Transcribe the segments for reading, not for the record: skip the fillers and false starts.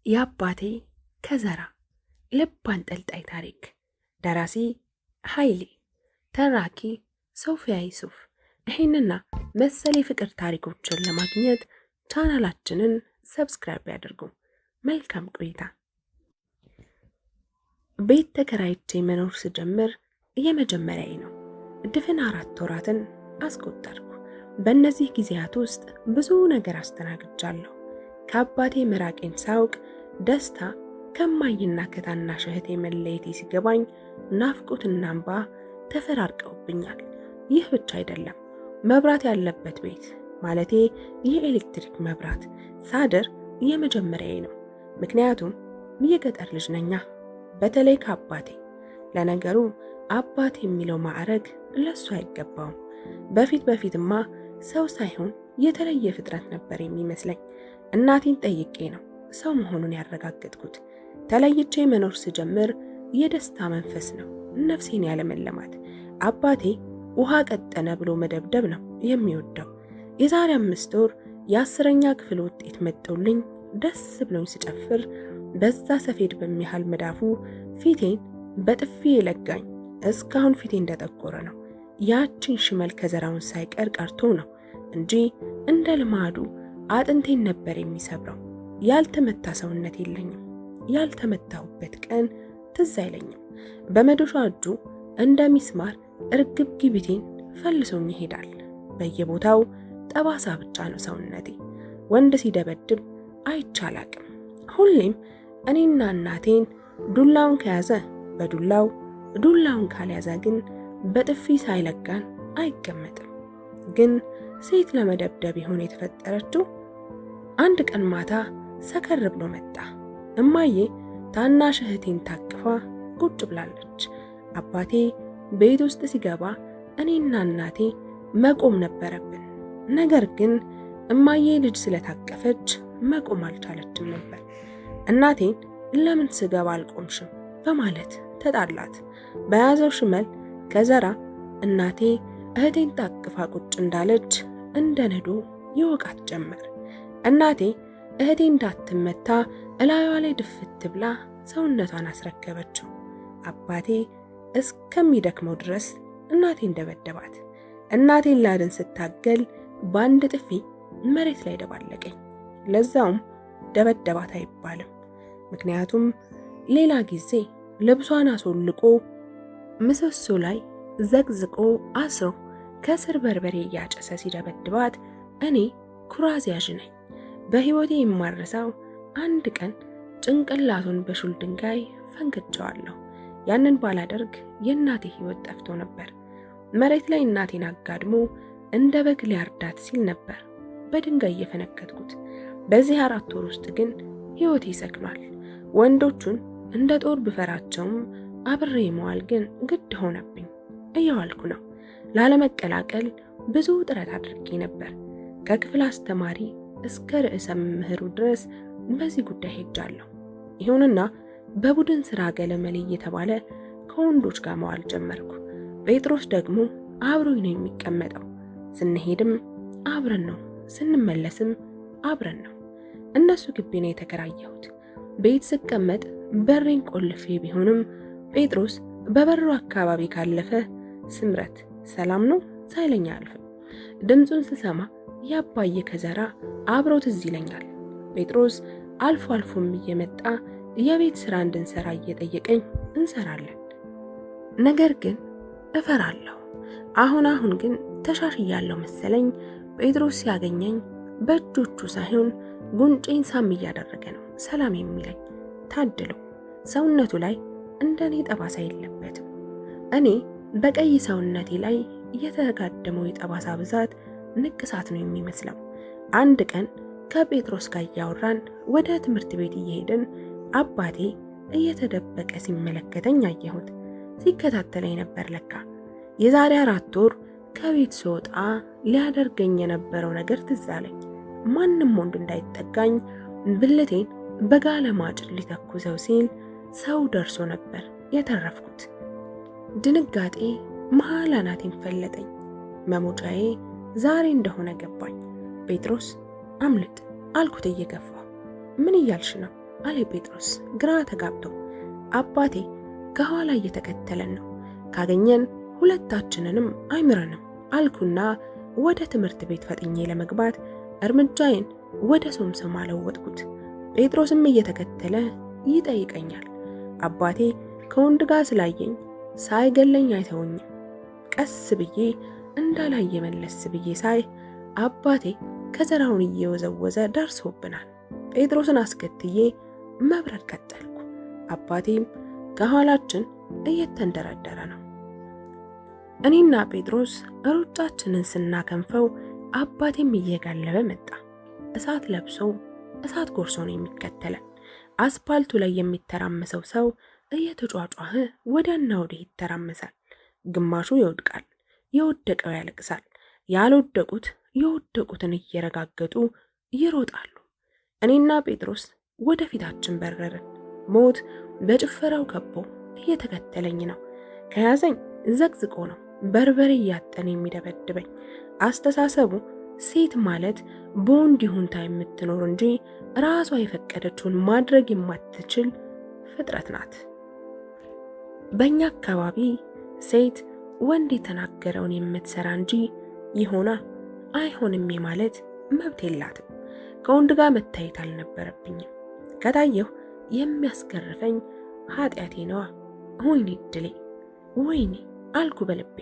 የአባቴ ከዘራ ልብ አንጠልጣይ ታሪክ። ደራሲ ኃይሌ፣ ተራኪ ሶፊያ ዩሱፍ። ይህንና መሰል የፍቅር ታሪኮችን ለማግኘት ቻናላችንን ሰብስክራይብ ያድርጉ። መልካም ቆይታ። ቤት ተከራይቼ መኖር ስጀምር የመጀመሪያዬ ነው። ድፍን 4 ወራትን አስቆጠርኩ። በእነዚህ ጊዜያት ውስጥ ብዙ ነገር አስተናግጃለሁ። ከአባቴ መራቄን ሳውቅ ደስታ፣ ከማይና ከታናሽ እህቴ መለየቴ ሲገባኝ ናፍቆትና እንባ ተፈራርቀውብኛል። ይህ ብቻ አይደለም፣ መብራት ያለበት ቤት ማለቴ የኤሌክትሪክ መብራት ሳድር የመጀመሪያዬ ነው። ምክንያቱም የገጠር ልጅ ነኛ። በተለይ ከአባቴ። ለነገሩ አባት የሚለው ማዕረግ ለሱ አይገባውም። በፊትማ ሰው ሳይሆን የተለየ ፍጥረት ነበር የሚመስለኝ። እናቴን ጠይቄ ነው ሰው መሆኑን ያረጋገጥኩት። ተለይቼ መኖር ስጀምር የደስታ መንፈስ ነው ነፍሴን ያለመለማት። አባቴ ውሃ ቀጠነ ብሎ መደብደብ ነው የሚወደው። የዛሬ 5 ወር የ10ኛ ክፍል ውጤት መጥቶልኝ ደስ ብሎኝ ስጨፍር በዛ ሰፌድ በሚያህል መዳፉ ፊቴን በጥፊ የለጋኝ። እስካሁን ፊቴ እንደጠቆረ ነው። ያችን ሽመል ከዘራውን ሳይቀር ቀርቶ ነው እንጂ እንደ ልማዱ አጥንቴን ነበር የሚሰብረው። ያልተመታ ሰውነት የለኝም። ያልተመታሁበት ቀን ትዝ አይለኝም። በመዶሻ እጁ እንደ ሚስማር እርግብግቢቴን ፈልሶኝ ይሄዳል። በየቦታው ጠባሳ ብቻ ነው ሰውነቴ። ወንድ ሲደበድብ አይቻላቅም። ሁሌም እኔና እናቴን ዱላውን ከያዘ በዱላው፣ ዱላውን ካልያዘ ግን በጥፊ ሳይለጋን አይቀመጥም። ግን ሴት ለመደብደብ ይሆን የተፈጠረችው? አንድ ቀን ማታ ሰከር ብሎ መጣ። እማዬ ታናሽ እህቴን ታቅፋ ቁጭ ብላለች። አባቴ ቤት ውስጥ ሲገባ እኔና እናቴ መቆም ነበረብን። ነገር ግን እማዬ ልጅ ስለታቀፈች መቆም አልቻለችም ነበር። እናቴን ለምን ስገባ አልቆምሽም በማለት ተጣላት። በያዘው ሽመል ከዘራ እናቴ እህቴን ታቅፋ ቁጭ እንዳለች እንደ ነዶ ይወቃት ጀመር። እናቴ እህቴ እንዳትመታ እላዩዋ ላይ ድፍት ብላ ሰውነቷን አስረከበችው። አባቴ እስከሚደክመው ድረስ እናቴን ደበደባት። እናቴን ላድን ስታገል በአንድ ጥፊ መሬት ላይ ደባለቀኝ። ለዛውም ደበደባት አይባልም። ምክንያቱም ሌላ ጊዜ ልብሷን አስወልቆ ምሰሶ ላይ ዘግዝቆ አስሮ ከስር በርበሬ እያጨሰ ሲደበድባት እኔ ኩራዝ ያዥ ነኝ። በህይወቴ የማረሳው አንድ ቀን ጭንቅላቱን በሹል ድንጋይ ፈንክቸዋለሁ። ያንን ባላደርግ የእናቴ ህይወት ጠፍቶ ነበር። መሬት ላይ እናቴን አጋድሞ እንደ በግ ሊያርዳት ሲል ነበር በድንጋይ እየፈነከትኩት። በዚህ 4 ወር ውስጥ ግን ህይወቴ ሰክኗል። ወንዶቹን እንደ ጦር ብፈራቸውም አብሬ መዋል ግን ግድ ሆነብኝ። እየዋልኩ ነው። ላለመቀላቀል ብዙ ጥረት አድርጌ ነበር። ከክፍል አስተማሪ እስከ ርዕሰ መምህሩ ድረስ በዚህ ጉዳይ ሄጃለሁ። ይሁንና በቡድን ስራ ገለመሌ እየተባለ ከወንዶች ጋር መዋል ጀመርኩ። ጴጥሮስ ደግሞ አብሮኝ ነው የሚቀመጠው። ስንሄድም አብረን ነው፣ ስንመለስም አብረን ነው። እነሱ ግቢ ነው የተከራየሁት። ቤት ስቀመጥ በሬን ቆልፌ ቢሆንም ጴጥሮስ በበሩ አካባቢ ካለፈ ስምረት ሰላም ነው ሳይለኝ አልፍም። ድምፁን ስሰማ ያባዬ ከዘራ አብሮ ትዝ ይለኛል። ጴጥሮስ አልፎ አልፎም እየመጣ የቤት ስራ እንድንሰራ እየጠየቀኝ እንሰራለን። ነገር ግን እፈራለሁ። አሁን ግን ተሻሽያለሁ መሰለኝ። ጴጥሮስ ሲያገኘኝ በእጆቹ ሳይሆን ጉንጬን ሳም እያደረገ ነው ሰላም የሚለኝ። ታድሎ ሰውነቱ ላይ እንደኔ ጠባሳ የለበትም። እኔ በቀይ ሰውነቴ ላይ የተጋደመው የጠባሳ ብዛት ንቅሳት ነው የሚመስለው። አንድ ቀን ከጴጥሮስ ጋር እያወራን ወደ ትምህርት ቤት እየሄድን አባቴ እየተደበቀ ሲመለከተኝ አየሁት። ሲከታተለኝ ነበር ለካ። የዛሬ 4 ወር ከቤት ስወጣ ሊያደርገኝ የነበረው ነገር ትዝ አለኝ። ማንም ወንድ እንዳይጠጋኝ ብልቴን በጋለ ማጭድ ሊተኩሰው ሲል ሰው ደርሶ ነበር የተረፍኩት። ድንጋጤ መሃል አናቴን ፈለጠኝ። መሞጫዬ ዛሬ እንደሆነ ገባኝ። ጴጥሮስ አምልጥ አልኩት እየገፋ። ምን እያልሽ ነው አለ ጴጥሮስ ግራ ተጋብቶ። አባቴ ከኋላ እየተከተለን ነው፣ ካገኘን ሁለታችንንም አይምረንም አልኩና ወደ ትምህርት ቤት ፈጥኜ ለመግባት እርምጃዬን ወደ ሶምሶማ ለወጥኩት። ጴጥሮስም እየተከተለ ይጠይቀኛል። አባቴ ከወንድ ጋር ስላየኝ ሳይገለኝ አይተውኝም። ቀስ ብዬ እንዳላየ መለስ ብዬ ሳይ አባቴ ከዘራውን እየወዘወዘ ደርሶብናል። ጴጥሮስን አስከትዬ መብረር ቀጠልኩ። አባቴም ከኋላችን እየተንደረደረ ነው። እኔና ጴጥሮስ ሩጫችንን ስናከንፈው አባቴም እየጋለበ መጣ። እሳት ለብሶ እሳት ጎርሶ ነው የሚከተለን። አስፓልቱ ላይ የሚተራመሰው ሰው እየተጫጫኸ ወዲያና ወዲህ ይተራመሳል። ግማሹ ይወድቃል፣ የወደቀው ያለቅሳል። ያልወደቁት የወደቁትን እየረጋገጡ ይሮጣሉ። እኔና ጴጥሮስ ወደፊታችን በረርን። ሞት በጭፈራው ከቦ እየተከተለኝ ነው። ከያዘኝ ዘቅዝቆ ነው በርበሬ እያጠነ የሚደበድበኝ። አስተሳሰቡ ሴት ማለት በወንድ ይሁንታ የምትኖር እንጂ ራሷ የፈቀደችውን ማድረግ የማትችል ፍጥረት ናት። በእኛ አካባቢ ሴት ወንድ የተናገረውን የምትሰራ እንጂ ይሆናል አይሆንም የማለት መብት የላትም። ከወንድ ጋር መታየት አልነበረብኝም። ከታየሁ የሚያስገርፈኝ ኃጢአቴ ነዋ። ወይኔ ድሌ፣ ወይኔ አልኩ በልቤ።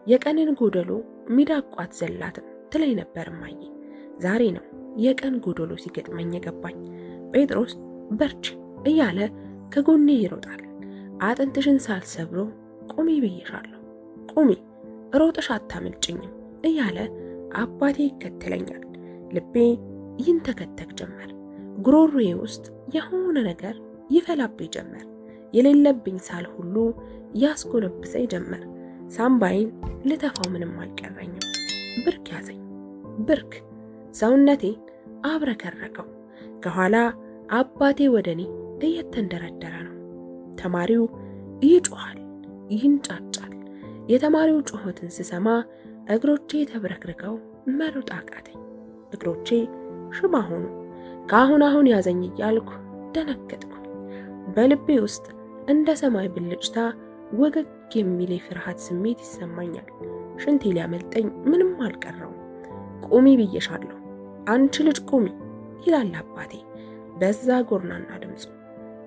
የቀንን ጎደሎ ሚዳቋት ዘላትም ትለኝ ነበር እማዬ። ዛሬ ነው የቀን ጎደሎ ሲገጥመኝ የገባኝ። ጴጥሮስ በርቺ እያለ ከጎኔ ይሮጣል። አጥንትሽን ሳልሰብሮ ቁሚ ብዬሻለሁ፣ ቁሚ፣ ሮጥሽ አታመልጭኝም እያለ አባቴ ይከተለኛል። ልቤ ይንተከተክ ጀመር። ጉሮሮዬ ውስጥ የሆነ ነገር ይፈላብኝ ጀመር። የሌለብኝ ሳል ሁሉ ያስጎነብሰኝ ጀመር። ሳምባይን ልተፋው ምንም አልቀረኝም። ብርክ ያዘኝ፣ ብርክ። ሰውነቴን አብረከረከው። ከኋላ አባቴ ወደ እኔ እየተንደረደረ ነው። ተማሪው ይጮሃል፣ ይንጫጫል። የተማሪው ጩኸትን ስሰማ እግሮቼ ተብረክርከው መሮጥ አቃተኝ። እግሮቼ ሽባ ሆኑ። ከአሁን ያዘኝ እያልኩ ደነገጥኩኝ። በልቤ ውስጥ እንደ ሰማይ ብልጭታ ወገግ የሚል የፍርሃት ስሜት ይሰማኛል። ሽንቴ ሊያመልጠኝ ምንም አልቀረውም። ቁሚ ብዬሻለሁ፣ አንቺ ልጅ ቁሚ ይላል አባቴ በዛ ጎርናና ድምፁ።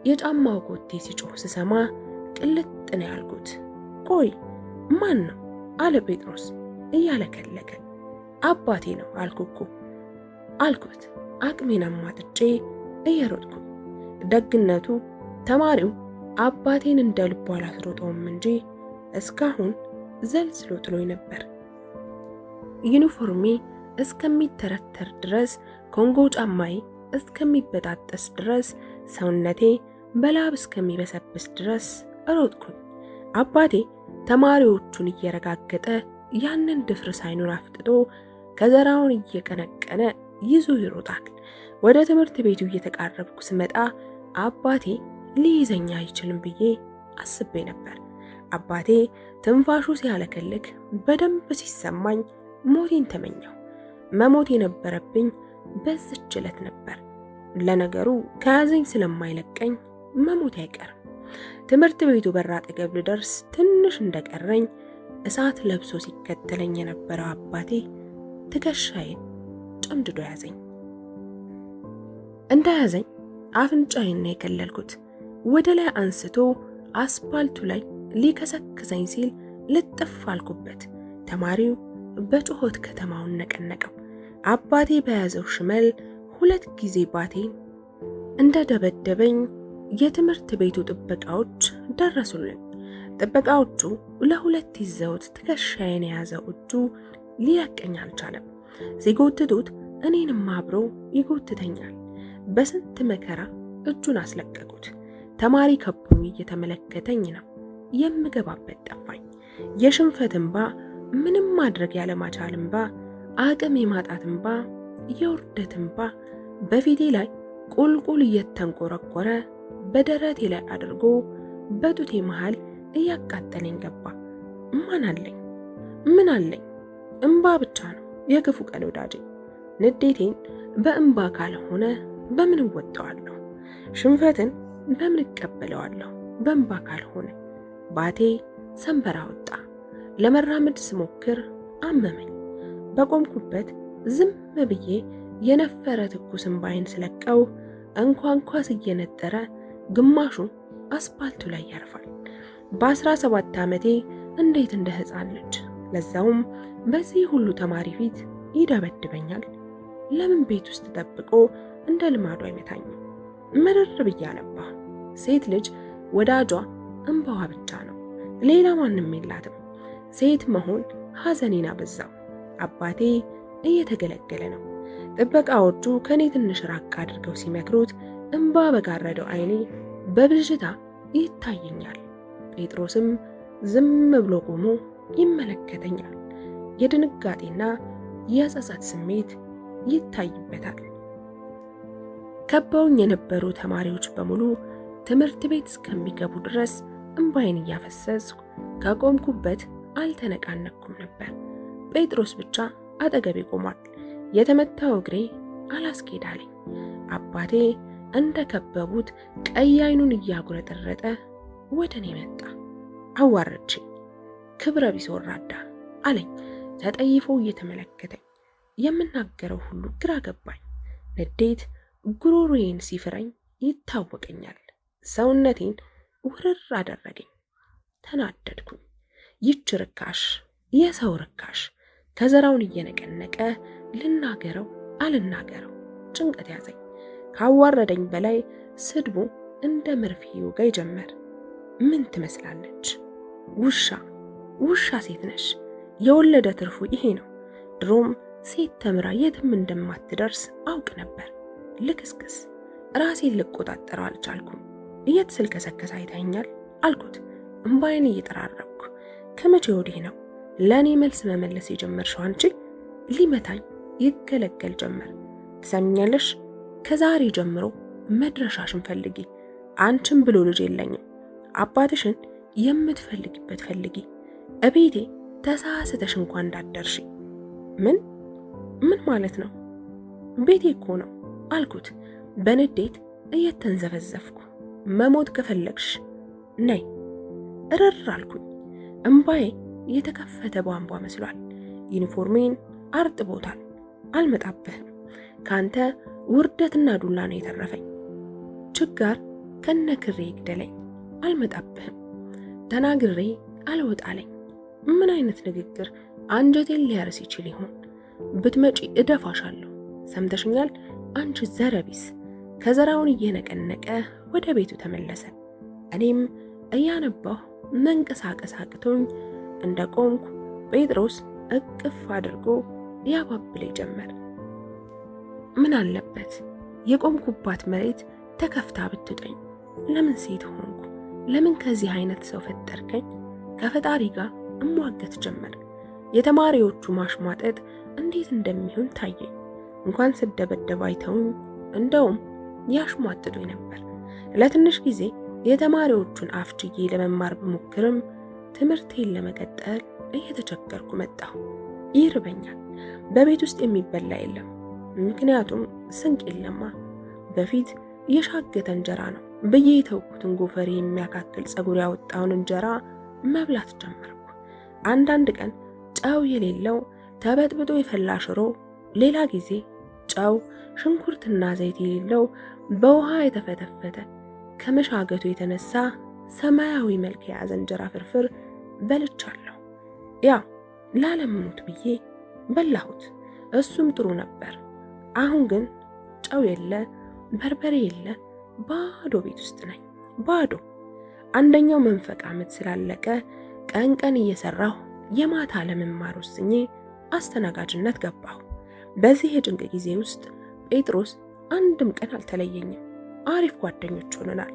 የጫማው ኮቴ ሲጮህ ስሰማ ቅልጥ ነው ያልኩት። ቆይ ማን ነው አለ ጴጥሮስ እያለከለከ። አባቴ ነው አልኩኩ አልኩት አቅሜን አማጥጬ እየሮጥኩ። ደግነቱ ተማሪው አባቴን እንደ ልቡ አላስሮጠውም እንጂ እስካሁን ዘልዝሎ ጥሎኝ ነበር። ዩኒፎርሜ እስከሚተረተር ድረስ፣ ኮንጎ ጫማዬ እስከሚበጣጠስ ድረስ፣ ሰውነቴ በላብ እስከሚበሰብስ ድረስ ሮጥኩኝ። አባቴ ተማሪዎቹን እየረጋገጠ ያንን ድፍርስ አይኑን አፍጥጦ ከዘራውን እየቀነቀነ ይዞ ይሮጣል። ወደ ትምህርት ቤቱ እየተቃረብኩ ስመጣ አባቴ ሊይዘኛ አይችልም ብዬ አስቤ ነበር። አባቴ ትንፋሹ ሲያለከልክ በደንብ ሲሰማኝ ሞቴን ተመኘው። መሞት የነበረብኝ በዚች ዕለት ነበር። ለነገሩ ከያዘኝ ስለማይለቀኝ መሞት አይቀርም። ትምህርት ቤቱ በር አጠገብ ልደርስ ትንሽ እንደቀረኝ እሳት ለብሶ ሲከተለኝ የነበረው አባቴ ትከሻዬን ጨምድዶ ያዘኝ። እንደያዘኝ አፍንጫዬን ነው የከለልኩት። ወደ ላይ አንስቶ አስፓልቱ ላይ ሊከሰክሰኝ ሲል ልጥፍ አልኩበት። ተማሪው በጩኸት ከተማውን ነቀነቀው። አባቴ በያዘው ሽመል 2 ጊዜ ባቴን እንደደበደበኝ የትምህርት ቤቱ ጥበቃዎች ደረሱልን። ጥበቃዎቹ ለ2 ይዘውት ትከሻዬን የያዘው እጁ ሊለቀኝ አልቻለም። ሲጎትቱት እኔንም አብሮ ይጎትተኛል። በስንት መከራ እጁን አስለቀቁት። ተማሪ ከቦኝ እየተመለከተኝ ነው። የምገባበት ጠፋኝ። የሽንፈት እንባ፣ ምንም ማድረግ ያለማቻል እንባ፣ አቅም የማጣት እንባ፣ የውርደት እንባ በፊቴ ላይ ቁልቁል እየተንቆረቆረ በደረቴ ላይ አድርጎ በጡቴ መሃል እያቃጠለኝ ገባ። ማን አለኝ? ምን አለኝ? እንባ ብቻ ነው የክፉ ቀን ወዳጄ። ንዴቴን በእንባ ካልሆነ በምን ወጣዋለሁ? ሽንፈትን በምን እቀበለዋለሁ በእንባ ካልሆነ? ባቴ ሰንበራ ወጣ። ለመራመድ ስሞክር አመመኝ። በቆምኩበት ዝም ብዬ የነፈረ ትኩስ እንባዬን ስለቀው እንኳን ኳስ እየነጠረ ግማሹ አስፓልቱ ላይ ያርፋል። በ17 ዓመቴ እንዴት እንደ ሕፃን ልጅ ለዛውም በዚህ ሁሉ ተማሪ ፊት ይደበድበኛል። ለምን ቤት ውስጥ ጠብቆ እንደ ልማዱ አይመታኝም? ምርር ብዬ አነባሁ። ሴት ልጅ ወዳጇ እንባዋ ብቻ ነው፣ ሌላ ማንም የላትም። ሴት መሆን ሐዘኔን አበዛው። አባቴ እየተገለገለ ነው። ጥበቃዎቹ ከኔ ትንሽ ራቅ አድርገው ሲመክሩት እንባ በጋረደው ዓይኔ በብዥታ ይታየኛል። ጴጥሮስም ዝም ብሎ ቆሞ ይመለከተኛል። የድንጋጤና የጸጸት ስሜት ይታይበታል። ከበውኝ የነበሩ ተማሪዎች በሙሉ ትምህርት ቤት እስከሚገቡ ድረስ እንባዬን እያፈሰስኩ ከቆምኩበት አልተነቃነኩም ነበር። ጴጥሮስ ብቻ አጠገቤ ቆሟል። የተመታው እግሬ አላስኬዳለኝ። አባቴ እንደ ከበቡት ቀይ ዓይኑን እያጉረጠረጠ ወደ እኔ መጣ። አዋረድሽኝ፣ ክብረ ቢስ ወራዳ አለኝ ተጠይፎ እየተመለከተኝ። የምናገረው ሁሉ ግራ ገባኝ። ንዴት ጉሮሮዬን ሲፍረኝ ይታወቀኛል። ሰውነቴን ውርር አደረገኝ። ተናደድኩኝ። ይች ርካሽ፣ የሰው ርካሽ ከዘራውን እየነቀነቀ ልናገረው አልናገረው ጭንቀት ያዘኝ። ካዋረደኝ በላይ ስድቡ እንደ መርፌ ይወጋኝ ጀመር። ምን ትመስላለች? ውሻ ሴት ነሽ። የወለደ ትርፉ ይሄ ነው። ድሮም ሴት ተምራ የትም እንደማትደርስ አውቅ ነበር። ልክስክስ። ራሴን ልቆጣጠረው አልቻልኩም። እየተሰልከሰከሰ አይተኸኛል አልኩት እምባዬን እየጠራረኩ። ከመቼ ወዲህ ነው ለእኔ መልስ መመለስ የጀመርሽው አንቺ? ሊመታኝ ይገለገል ጀመር። ትሰምኛለሽ? ከዛሬ ጀምሮ መድረሻሽን ፈልጊ። አንቺም ብሎ ልጅ የለኝም። አባትሽን የምትፈልጊበት ፈልጊ። እቤቴ ተሳስተሽ እንኳን እንዳትደርሺ። ምን ማለት ነው? ቤቴ እኮ ነው አልኩት በንዴት እየተንዘፈዘፍኩ። መሞት ከፈለግሽ ነይ። እርር አልኩኝ። እምባዬ የተከፈተ ቧንቧ መስሏል። ዩኒፎርሜን አርጥቦታል። አልመጣብህም። ካንተ ውርደትና ዱላ ነው የተረፈኝ። ችጋር ከነክሬ ይግደለኝ። አልመጣብህም። ተናግሬ አልወጣለኝ። ምን አይነት ንግግር አንጀቴን ሊያርስ ይችል ይሆን? ብትመጪ እደፋሻለሁ። ሰምተሽኛል? አንቺ ዘረቢስ። ከዘራውን እየነቀነቀ ወደ ቤቱ ተመለሰ። እኔም እያነባሁ መንቀሳቀስ አቅቶኝ እንደ ቆምኩ ጴጥሮስ እቅፍ አድርጎ ያባብለኝ ጀመር። ምን አለበት የቆምኩባት መሬት ተከፍታ ብትጠኝ? ለምን ሴት ሆንኩ? ለምን ከዚህ አይነት ሰው ፈጠርከኝ? ከፈጣሪ ጋር እሟገት ጀመር። የተማሪዎቹ ማሽሟጠጥ እንዴት እንደሚሆን ታየኝ። እንኳን ስደበደብ አይተውኝ፣ እንደውም ያሽሟጥጡኝ ነበር። ለትንሽ ጊዜ የተማሪዎቹን አፍ ችዬ ለመማር ብሞክርም ትምህርቴን ለመቀጠል እየተቸገርኩ መጣሁ። ይርበኛል። በቤት ውስጥ የሚበላ የለም፣ ምክንያቱም ስንቅ የለማ። በፊት የሻገተ እንጀራ ነው ብዬ የተውኩትን ጎፈሬ የሚያካክል ፀጉር ያወጣውን እንጀራ መብላት ጀመርኩ። አንዳንድ ቀን ጨው የሌለው ተበጥብጦ የፈላ ሽሮ፣ ሌላ ጊዜ ጨው፣ ሽንኩርትና ዘይት የሌለው በውሃ የተፈተፈተ ከመሻገቱ የተነሳ ሰማያዊ መልክ የያዘ እንጀራ ፍርፍር በልቻለሁ። ያው ላለመሞት ብዬ በላሁት። እሱም ጥሩ ነበር። አሁን ግን ጨው የለ፣ በርበሬ የለ፣ ባዶ ቤት ውስጥ ነኝ። ባዶ። አንደኛው መንፈቅ ዓመት ስላለቀ ቀን ቀን እየሰራሁ የማታ ለመማር ወስኜ አስተናጋጅነት ገባሁ። በዚህ የጭንቅ ጊዜ ውስጥ ጴጥሮስ አንድም ቀን አልተለየኝም። አሪፍ ጓደኞች ሆነናል።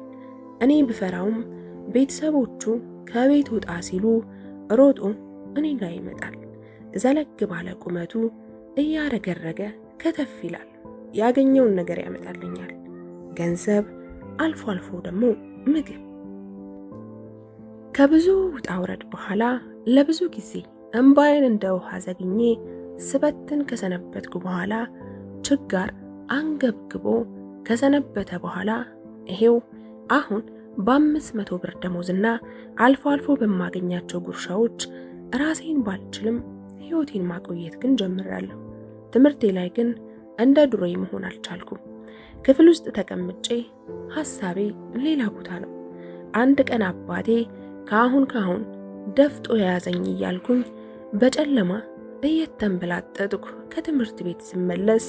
እኔ ብፈራውም ቤተሰቦቹ ከቤት ውጣ ሲሉ ሮጦ እኔ ጋር ይመጣል። ዘለግ ባለ ቁመቱ እያረገረገ ከተፍ ይላል። ያገኘውን ነገር ያመጣልኛል። ገንዘብ፣ አልፎ አልፎ ደግሞ ምግብ። ከብዙ ውጣ ውረድ በኋላ ለብዙ ጊዜ እንባዬን እንደ ውሃ ዘግኜ ስበትን ከሰነበትኩ በኋላ ችጋር አንገብግቦ ከሰነበተ በኋላ ይሄው አሁን በ500 ብር ደሞዝና አልፎ አልፎ በማገኛቸው ጉርሻዎች ራሴን ባልችልም ህይወቴን ማቆየት ግን ጀምሬያለሁ። ትምህርቴ ላይ ግን እንደ ድሮዬ መሆን አልቻልኩም። ክፍል ውስጥ ተቀምጬ ሐሳቤ ሌላ ቦታ ነው። አንድ ቀን አባቴ ካሁን ደፍጦ የያዘኝ እያልኩኝ በጨለማ እየተንበላጠጥኩ ከትምህርት ቤት ስመለስ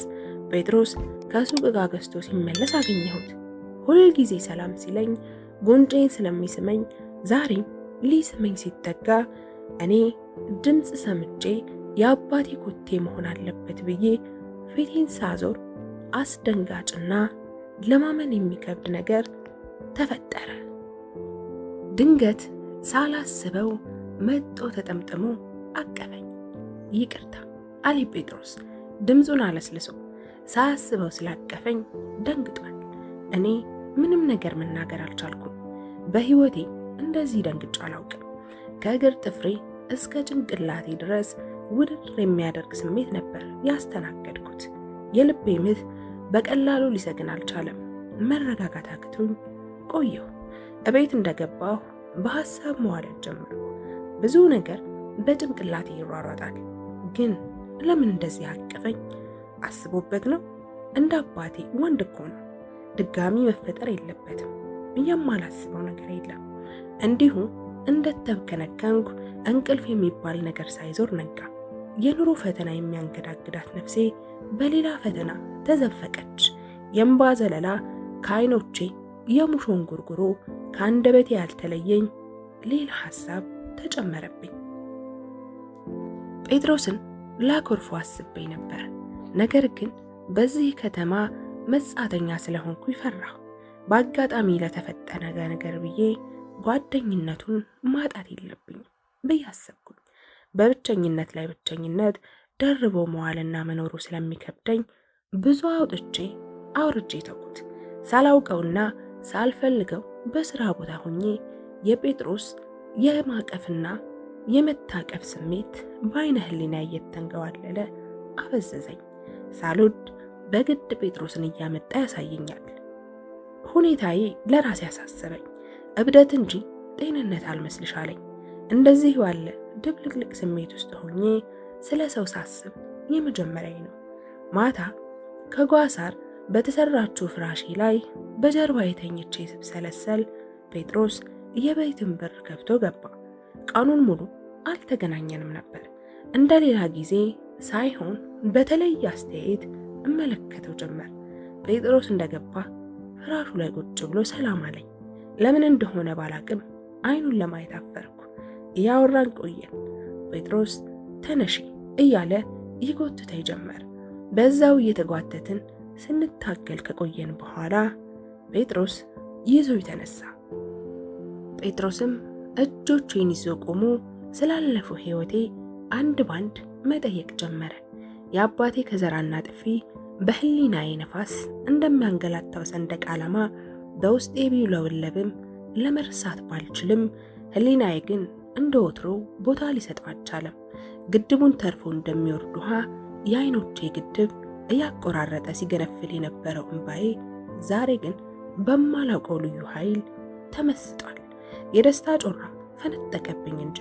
ጴጥሮስ ከሱቅ ዕቃ ገዝቶ ሲመለስ አገኘሁት። ሁልጊዜ ሰላም ሲለኝ ጉንጬን ስለሚስመኝ ዛሬም ሊስመኝ ሲጠጋ እኔ ድምፅ ሰምቼ የአባቴ ኮቴ መሆን አለበት ብዬ ፊቴን ሳዞር አስደንጋጭና ለማመን የሚከብድ ነገር ተፈጠረ። ድንገት ሳላስበው መጦ ተጠምጥሞ አቀፈኝ። ይቅርታ አለ ጴጥሮስ ድምፁን አለስልሶ። ሳያስበው ስላቀፈኝ ደንግጧል። እኔ ምንም ነገር መናገር አልቻልኩም። በህይወቴ እንደዚህ ደንግጬ አላውቅም። ከእግር ጥፍሬ እስከ ጭንቅላቴ ድረስ ውድድር የሚያደርግ ስሜት ነበር ያስተናገድኩት። የልቤ ምት በቀላሉ ሊሰግን አልቻለም። መረጋጋት አቅቶኝ ቆየሁ። እቤት እንደገባሁ በሐሳብ መዋደድ ጀመርኩ። ብዙ ነገር በጭንቅላቴ ይሯሯጣል። ግን ለምን እንደዚህ አቀፈኝ? አስቦበት ነው? እንደ አባቴ ወንድ እኮ ነው። ድጋሚ መፈጠር የለበትም። የማላስበው ነገር የለም። እንዲሁ እንደተብከነከንኩ እንቅልፍ የሚባል ነገር ሳይዞር ነጋ። የኑሮ ፈተና የሚያንገዳግዳት ነፍሴ በሌላ ፈተና ተዘፈቀች። የእንባ ዘለላ ከዓይኖቼ፣ የሙሾን ጉርጉሮ ከአንደበቴ ያልተለየኝ ሌላ ሐሳብ ተጨመረብኝ። ጴጥሮስን ላኮርፎ አስቤ ነበር። ነገር ግን በዚህ ከተማ መጻተኛ ስለሆንኩ ፈራሁ። በአጋጣሚ ለተፈጠረ ነገር ብዬ ጓደኝነቱን ማጣት የለብኝም ብዬ አሰብኩኝ። በብቸኝነት ላይ ብቸኝነት ደርቦ መዋልና መኖሩ ስለሚከብደኝ ብዙ አውጥቼ አውርጄ ተውኩት። ሳላውቀውና ሳልፈልገው በስራ ቦታ ሆኜ የጴጥሮስ የማቀፍና የመታቀፍ ስሜት በዓይነ ሕሊና እየተንገዋለለ አፈዘዘኝ። ሳልወድ በግድ ጴጥሮስን እያመጣ ያሳየኛል። ሁኔታዬ ለራሴ ያሳሰበኝ። እብደት እንጂ ጤንነት አልመስልሽ አለኝ። እንደዚህ ባለ ድብልቅልቅ ስሜት ውስጥ ሆኜ ስለ ሰው ሳስብ የመጀመሪያዬ ነው። ማታ ከጓሳር በተሰራችው ፍራሼ ላይ በጀርባ የተኝቼ ስብሰለሰል ጴጥሮስ የቤትን በር ከፍቶ ገባ። ቀኑን ሙሉ አልተገናኘንም ነበር። እንደ ሌላ ጊዜ ሳይሆን በተለየ አስተያየት እመለከተው ጀመር። ጴጥሮስ እንደገባ ፍራሹ ላይ ቁጭ ብሎ ሰላም አለኝ። ለምን እንደሆነ ባላቅም አይኑን ለማየት አፈርኩ። እያወራን ቆየን። ጴጥሮስ ተነሺ እያለ ይጎትተኝ ጀመር። በዛው እየተጓተትን ስንታገል ከቆየን በኋላ ጴጥሮስ ይዞ ተነሳ። ጴጥሮስም እጆቼን ይዞ ቆሞ ስላለፈው ሕይወቴ አንድ ባንድ መጠየቅ ጀመረ። የአባቴ ከዘራና ጥፊ በህሊናዬ ነፋስ እንደሚያንገላታው ሰንደቅ ዓላማ በውስጤ ቢውለበለብም ለመርሳት ባልችልም ህሊናዬ ግን እንደ ወትሮ ቦታ ሊሰጠው አልቻለም። ግድቡን ተርፎ እንደሚወርድ ውሃ የዓይኖቼ ግድብ እያቆራረጠ ሲገነፍል የነበረው እንባዬ ዛሬ ግን በማላውቀው ልዩ ኃይል ተመስጧል። የደስታ ጮራ ፈነጠቀብኝ እንጂ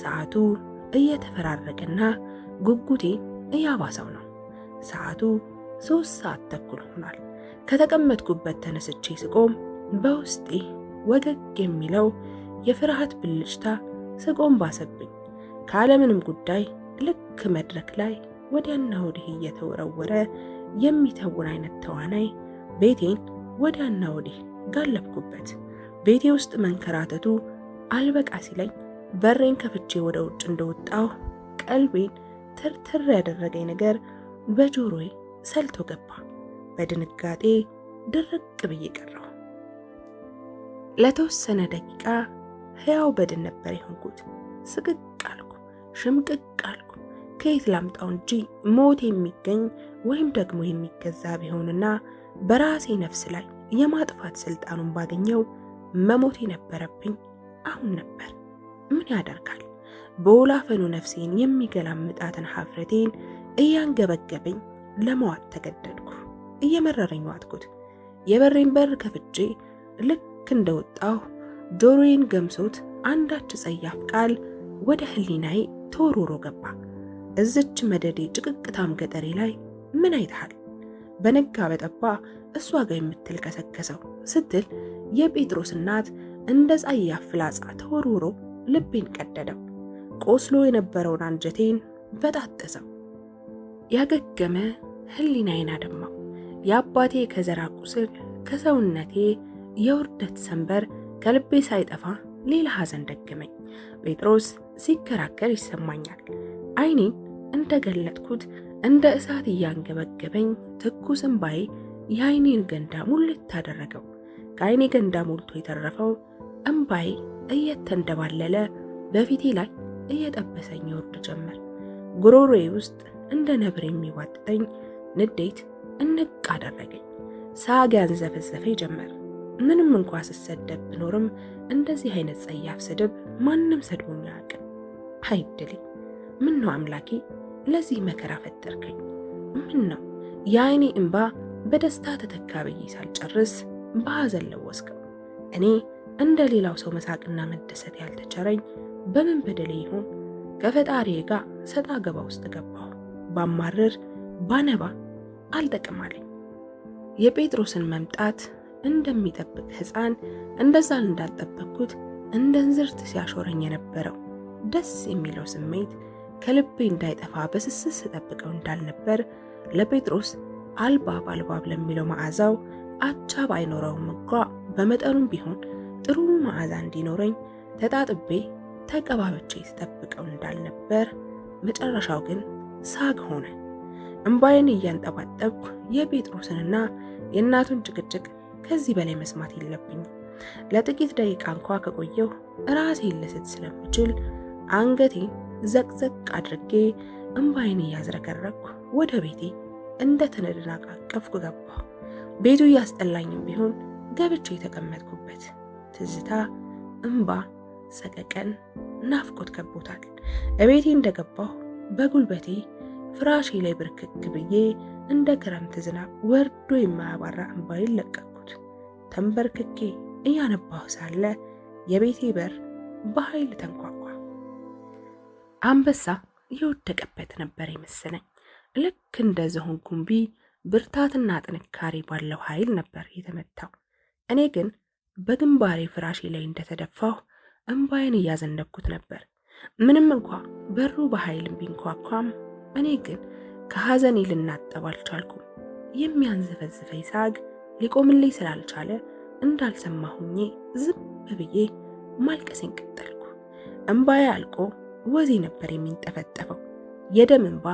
ሰዓቱ እየተፈራረቀና ጉጉቴ እያባሰው ነው። ሰዓቱ 3 ሰዓት ተኩል ሆኗል። ከተቀመጥኩበት ተነስቼ ስቆም በውስጤ ወገግ የሚለው የፍርሃት ብልጭታ ስቆም ባሰብኝ። ካለምንም ጉዳይ ልክ መድረክ ላይ ወዲያና ወዲህ እየተወረወረ የሚተውን አይነት ተዋናይ ቤቴን ወዲያና ወዲህ ጋለብኩበት። ቤቴ ውስጥ መንከራተቱ አልበቃ ሲለኝ በሬን ከፍቼ ወደ ውጭ እንደወጣሁ ቀልቤን ትርትር ያደረገኝ ነገር በጆሮዬ ሰልቶ ገባ። በድንጋጤ ድርቅ ብዬ ቀረሁ። ለተወሰነ ደቂቃ ሕያው በድን ነበር የሆንኩት። ስቅቅ አልኩ፣ ሽምቅቅ አልኩ። ከየት ላምጣው እንጂ ሞት የሚገኝ ወይም ደግሞ የሚገዛ ቢሆንና በራሴ ነፍስ ላይ የማጥፋት ስልጣኑን ባገኘው መሞት የነበረብኝ አሁን ነበር። ምን ያደርጋል፣ በወላፈኑ ነፍሴን የሚገላምጣትን ሀፍረቴን እያንገበገበኝ ለመዋጥ ተገደድኩ። እየመረረኝ ዋጥኩት። የበሬን በር ከፍቼ ልክ እንደወጣሁ ጆሮዬን ገምሶት አንዳች ጸያፍ ቃል ወደ ህሊናዬ ተወርውሮ ገባ። እዝች መደዴ ጭቅቅታም ገጠሬ ላይ ምን አይተሃል? በነጋ በጠባ እሷ ጋር የምትልከሰከሰው ስትል የጴጥሮስ እናት እንደ ጸያፍ ፍላጻ ተወርውሮ ልቤን ቀደደው። ቆስሎ የነበረውን አንጀቴን በጣጠሰው። ያገገመ ህሊናዬን አደማው። የአባቴ ከዘራ ቁስል ከሰውነቴ የውርደት ሰንበር ከልቤ ሳይጠፋ ሌላ ሐዘን ደገመኝ። ጴጥሮስ ሲከራከር ይሰማኛል። ዓይኔን እንደገለጥኩት እንደ እሳት እያንገበገበኝ ትኩስ እንባዬ የዓይኔን ገንዳ ሙልት አደረገው። ከዓይኔ ገንዳ ሞልቶ የተረፈው እንባዬ እየተንደባለለ በፊቴ ላይ እየጠበሰኝ ይወርድ ጀመር። ጉሮሮዬ ውስጥ እንደ ነብር የሚዋጥጠኝ ንዴት እንቅ አደረገኝ። ሳግ ያንዘፈዘፈኝ ጀመር። ምንም እንኳ ስሰደብ ብኖርም እንደዚህ አይነት ጸያፍ ስድብ ማንም ሰድቦኝ አያውቅም። አይድሌ! ምን ነው አምላኬ ለዚህ መከራ ፈጠርከኝ? ምን ነው የዓይኔ እንባ በደስታ ተተካ ብዬ ሳልጨርስ በሐዘን ለወስከው። እኔ እንደ ሌላው ሰው መሳቅና መደሰት ያልተቸረኝ በምን በደሌ ይሆን? ከፈጣሪዬ ጋር ሰጣ ገባ ውስጥ ገባሁ። ባማርር ባነባ አልጠቅማለኝ። የጴጥሮስን መምጣት እንደሚጠብቅ ሕፃን እንደዛ እንዳልጠበቅኩት እንደ እንዝርት ሲያሾረኝ የነበረው ደስ የሚለው ስሜት ከልቤ እንዳይጠፋ በስስት ስጠብቀው እንዳልነበር ለጴጥሮስ አልባብ አልባብ ለሚለው መዓዛው አቻ ባይኖረውም እንኳ በመጠኑም ቢሆን ጥሩ መዓዛ እንዲኖረኝ ተጣጥቤ ተቀባብቼ ስጠብቀው እንዳልነበር መጨረሻው ግን ሳግ ሆነ። እምባዬን እያንጠባጠብኩ የጴጥሮስንና የእናቱን ጭቅጭቅ ከዚህ በላይ መስማት የለብኝም። ለጥቂት ደቂቃ እንኳ ከቆየሁ ራሴን ልስት ስለምችል አንገቴን ዘቅዘቅ አድርጌ እምባዬን እያዝረከረኩ ወደ ቤቴ እንደ ተነደናቀፍኩ ገባሁ። ቤቱ እያስጠላኝም ቢሆን ገብቼ የተቀመጥኩበት ትዝታ፣ እምባ፣ ሰቀቀን፣ ናፍቆት ከቦታል። እቤቴ እንደገባሁ በጉልበቴ ፍራሼ ላይ ብርክክ ብዬ እንደ ክረምት ዝናብ ወርዶ የማያባራ እንባዬን ለቀቅኩት። ተንበርክኬ እያነባሁ ሳለ የቤቴ በር በኃይል ተንኳኳ። አንበሳ የወደቀበት ነበር የመሰለኝ። ልክ እንደ ዝሆን ጉንቢ ብርታትና ጥንካሬ ባለው ኃይል ነበር የተመታው። እኔ ግን በግንባሬ ፍራሼ ላይ እንደተደፋሁ እንባዬን እያዘነብኩት ነበር። ምንም እንኳ በሩ በኃይል ቢንኳኳም እኔ ግን ከሐዘኔ ልናጠብ አልቻልኩም። የሚያንዘፈዝፈኝ ሳግ ሊቆምልኝ ስላልቻለ እንዳልሰማ ሆኜ ዝም ብዬ ማልቀሴን ቀጠልኩ። እንባዬ አልቆ ወዜ ነበር የሚንጠፈጠፈው። የደም እንባ፣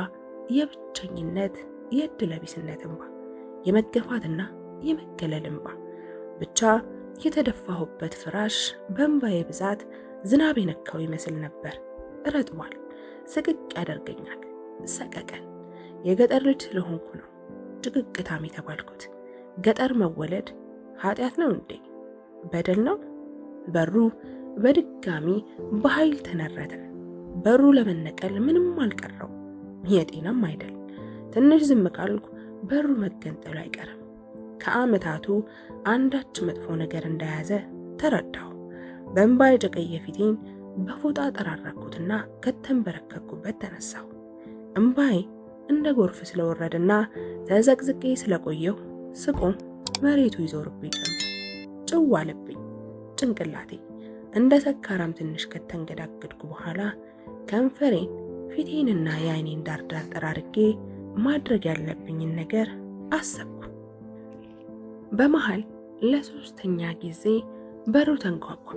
የብቸኝነት፣ የዕድለቢስነት እንባ፣ የመገፋትና የመገለል እንባ። ብቻ የተደፋሁበት ፍራሽ በእንባዬ ብዛት ዝናብ የነካው ይመስል ነበር። ረጥቧል። ስቅቅ ያደርገኛል። ሰቀቀን። የገጠር ልጅ ስለሆንኩ ነው ጭቅቅታም የተባልኩት። ገጠር መወለድ ኃጢአት ነው እንዴ? በደል ነው? በሩ በድጋሚ በኃይል ተነረተ። በሩ ለመነቀል ምንም አልቀረው። የጤናም አይደል። ትንሽ ዝም ካልኩ በሩ መገንጠሉ አይቀርም። ከዓመታቱ አንዳች መጥፎ ነገር እንደያዘ ተረዳሁ። በእንባ የጨቀየ ፊቴን በፎጣ ጠራረኩትና ከተንበረከኩበት ተነሳሁ። እንባዬ እንደ ጎርፍ ስለወረደና ተዘቅዝቄ ስለቆየሁ ስቆም መሬቱ ይዞርብኝ ጀመር። ጭው አለብኝ ጭንቅላቴ። እንደ ሰካራም ትንሽ ከተንገዳገድኩ በኋላ ከንፈሬን ፊቴንና የዓይኔን ዳርዳር ጠራርጌ ማድረግ ያለብኝን ነገር አሰብኩ። በመሃል ለሶስተኛ ጊዜ በሩ ተንኳኳ።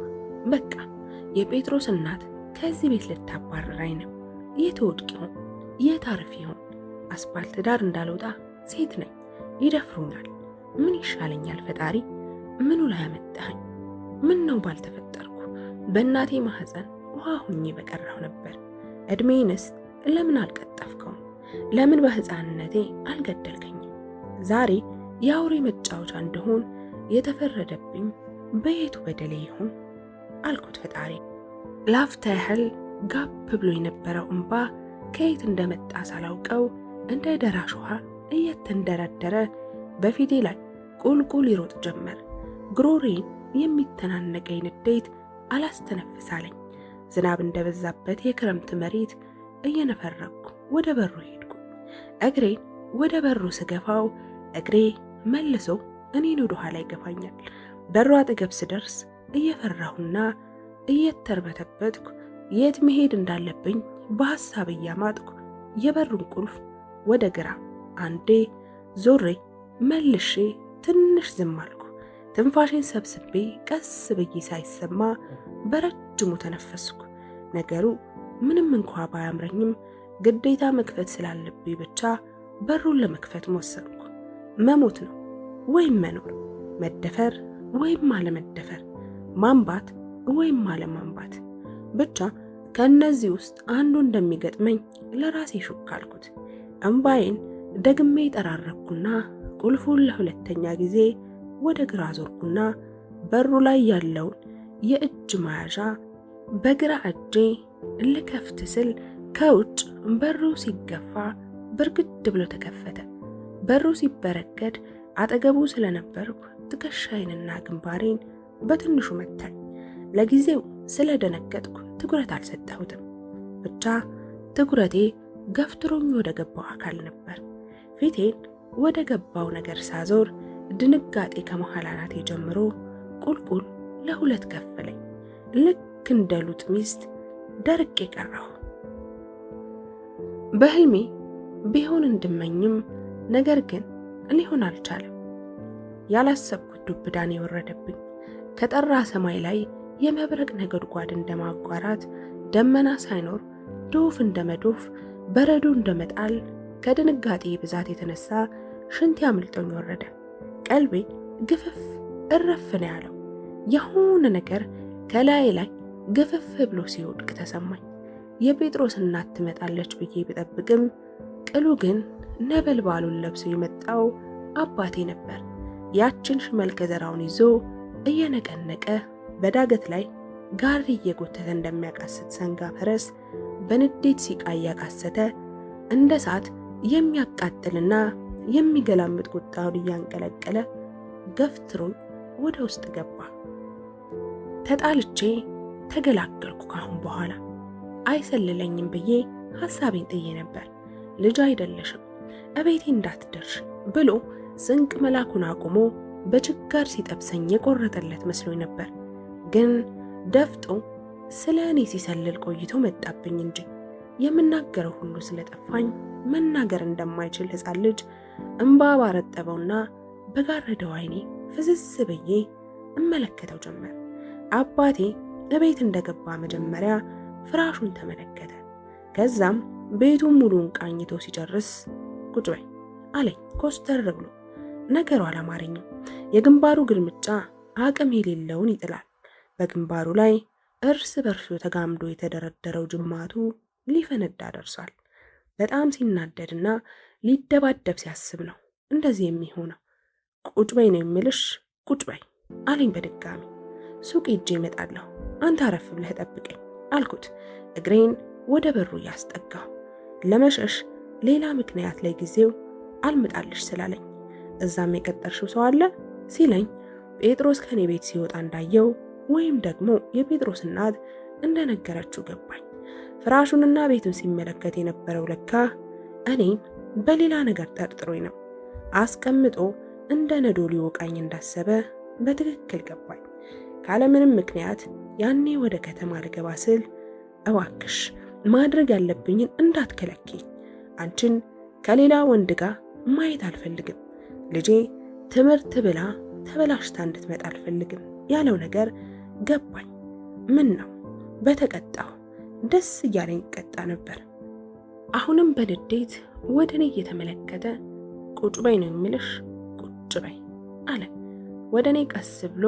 በቃ የጴጥሮስ እናት ከዚህ ቤት ልታባረራኝ ነው። የት ወድቅ ይሆን? የት አርፍ ይሆን? አስፓልት ዳር እንዳልወጣ ሴት ነኝ፣ ይደፍሩኛል። ምን ይሻለኛል? ፈጣሪ ምኑ ላይ አመጣኸኝ? ምን ነው ባልተፈጠርኩ፣ በእናቴ ማህፀን ውሃ ሁኜ በቀራሁ ነበር። እድሜንስ ለምን አልቀጠፍከውም? ለምን በሕፃንነቴ አልገደልከኝም? ዛሬ የአውሬ መጫወቻ እንደሆን የተፈረደብኝ በየቱ በደሌ ይሆን አልኩት ፈጣሪ። ላፍታ ያህል ጋብ ብሎ የነበረው እንባ ከየት እንደመጣ ሳላውቀው እንደ ደራሽ ውሃ እየተንደረደረ በፊቴ ላይ ቁልቁል ይሮጥ ጀመር። ጉሮሬን የሚተናነቀኝ ንዴት አላስተነፍሳለኝ። ዝናብ እንደበዛበት የክረምት መሬት እየነፈረኩ ወደ በሩ ሄድኩ። እግሬን ወደ በሩ ስገፋው እግሬ መልሶ እኔን ወደ ኋላ ይገፋኛል። በሩ አጠገብ ስደርስ እየፈራሁና እየተርበተበትኩ የት መሄድ እንዳለብኝ በሐሳብ እያማጥኩ የበሩን ቁልፍ ወደ ግራ አንዴ ዞሬ መልሼ ትንሽ ዝም አልኩ። ትንፋሼን ሰብስቤ ቀስ ብዬ ሳይሰማ በረጅሙ ተነፈስኩ። ነገሩ ምንም እንኳ ባያምረኝም ግዴታ መክፈት ስላለብኝ ብቻ በሩን ለመክፈት ወሰንኩ። መሞት ነው ወይም መኖር፣ መደፈር ወይም አለመደፈር፣ ማንባት ወይም አለማንባት፣ ብቻ ከእነዚህ ውስጥ አንዱ እንደሚገጥመኝ ለራሴ ሹክ አልኩት። እምባዬን ደግሜ ጠራረኩና ቁልፉን ለሁለተኛ ጊዜ ወደ ግራ ዞርኩና በሩ ላይ ያለውን የእጅ መያዣ በግራ እጄ ልከፍት ስል ከውጭ በሩ ሲገፋ ብርግድ ብሎ ተከፈተ። በሩ ሲበረገድ አጠገቡ ስለነበርኩ ትከሻዬንና ግንባሬን በትንሹ መታኝ። ለጊዜው ስለደነገጥኩ ትኩረት አልሰጠሁትም። ብቻ ትኩረቴ ገፍትሮኝ ወደ ገባው አካል ነበር። ፊቴን ወደ ገባው ነገር ሳዞር ድንጋጤ ከመሃል አናቴ ጀምሮ ቁልቁል ለሁለት ከፈለኝ። ልክ እንደ ሉጥ ሚስት ደርቄ ቀረሁ። በህልሜ ቢሆን እንድመኝም ነገር ግን ሊሆን አልቻለም። ያላሰብኩት ዱብዳን የወረደብኝ ከጠራ ሰማይ ላይ የመብረቅ ነጎድጓድ እንደማጓራት ደመና ሳይኖር ዶፍ እንደመዶፍ በረዶ እንደመጣል ከድንጋጤ ብዛት የተነሳ ሽንት ያምልጦኝ ወረደ። ቀልቤ ግፍፍ እረፍ ነው ያለው። የሆነ ነገር ከላይ ላይ ግፍፍ ብሎ ሲወድቅ ተሰማኝ። የጴጥሮስ እናት ትመጣለች ብዬ ብጠብቅም ቅሉ ግን ነበልባሉን ለብሶ የመጣው አባቴ ነበር። ያችን ሽመል ከዘራውን ይዞ እየነቀነቀ በዳገት ላይ ጋሪ እየጎተተ እንደሚያቃስት ሰንጋ ፈረስ በንዴት ሲቃ እያቃሰተ እንደ እሳት የሚያቃጥልና የሚገላምጥ ቁጣውን እያንቀለቀለ ገፍትሮኝ ወደ ውስጥ ገባ። ተጣልቼ ተገላገልኩ። ካሁን በኋላ አይሰልለኝም ብዬ ሐሳቤን ጥዬ ነበር። ልጅ አይደለሽም እቤቴ እንዳትደርሽ ብሎ ስንቅ መላኩን አቁሞ በችጋር ሲጠብሰኝ የቆረጠለት መስሎኝ ነበር። ግን ደፍጦ ስለ እኔ ሲሰልል ቆይቶ መጣብኝ እንጂ የምናገረው ሁሉ ስለጠፋኝ መናገር እንደማይችል ሕፃን ልጅ እምባ ባረጠበውና በጋረደው ዓይኔ ፍዝዝ ብዬ እመለከተው ጀመር። አባቴ እቤት እንደገባ መጀመሪያ ፍራሹን ተመለከተ። ከዛም ቤቱን ሙሉን ቃኝቶ ሲጨርስ ቁጭ በይ አለኝ ኮስተር ብሎ። ነገሩ አላማረኝም። የግንባሩ ግልምጫ አቅም የሌለውን ይጥላል። በግንባሩ ላይ እርስ በርሱ ተጋምዶ የተደረደረው ጅማቱ ሊፈነዳ ደርሷል። በጣም ሲናደድና ሊደባደብ ሲያስብ ነው እንደዚህ የሚሆነው። ቁጭ በይ ነው የምልሽ፣ ቁጭ በይ አለኝ በድጋሚ። ሱቅ ሄጄ እመጣለሁ፣ አንተ አረፍ ብለህ ጠብቀኝ አልኩት እግሬን ወደ በሩ እያስጠጋሁ። ለመሸሽ ሌላ ምክንያት ላይ ጊዜው አልመጣልሽ ስላለኝ እዛም የቀጠርሽው ሰው አለ ሲለኝ ጴጥሮስ ከኔ ቤት ሲወጣ እንዳየው ወይም ደግሞ የጴጥሮስ እናት እንደነገረችው ገባኝ። ፍራሹንና ቤቱን ሲመለከት የነበረው ለካ እኔን በሌላ ነገር ጠርጥሮኝ ነው። አስቀምጦ እንደ ነዶ ሊወቃኝ እንዳሰበ በትክክል ገባኝ። ካለምንም ምክንያት ያኔ ወደ ከተማ ልገባ ስል እባክሽ ማድረግ ያለብኝን እንዳትከለኪኝ፣ አንቺን ከሌላ ወንድ ጋር ማየት አልፈልግም፣ ልጄ ትምህርት ብላ ተበላሽታ እንድትመጣ አልፈልግም ያለው ነገር ገባኝ። ምን ነው በተቀጣሁ ደስ እያለኝ ቀጣ ነበር። አሁንም በንዴት ወደ እኔ እየተመለከተ ቁጭ በይ ነው የሚልሽ፣ ቁጭ በይ አለ። ወደ እኔ ቀስ ብሎ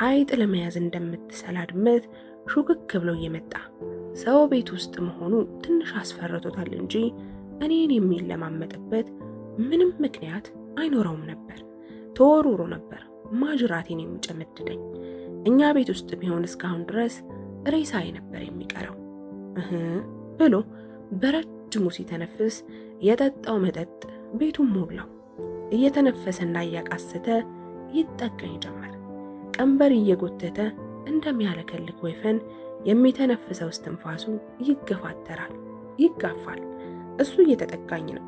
አይጥ ለመያዝ እንደምትሰላ ድመት ሹክክ ብሎ እየመጣ ሰው ቤት ውስጥ መሆኑ ትንሽ አስፈርቶታል እንጂ እኔን የሚለማመጥበት ምንም ምክንያት አይኖረውም ነበር። ተወሩሮ ነበር ማጅራቴን የሚጨመድደኝ። እኛ ቤት ውስጥ ቢሆን እስካሁን ድረስ ሬሳዬ ነበር የሚቀረው ብሎ በረጅሙ ሲተነፍስ የጠጣው መጠጥ ቤቱን ሞላው። እየተነፈሰና እያቃሰተ ይጠቀኝ ጀመር። ቀንበር እየጎተተ እንደሚያለከልክ ወይፈን የሚተነፍሰው እስትንፋሱ ይገፋተራል፣ ይጋፋል። እሱ እየተጠጋኝ ነው።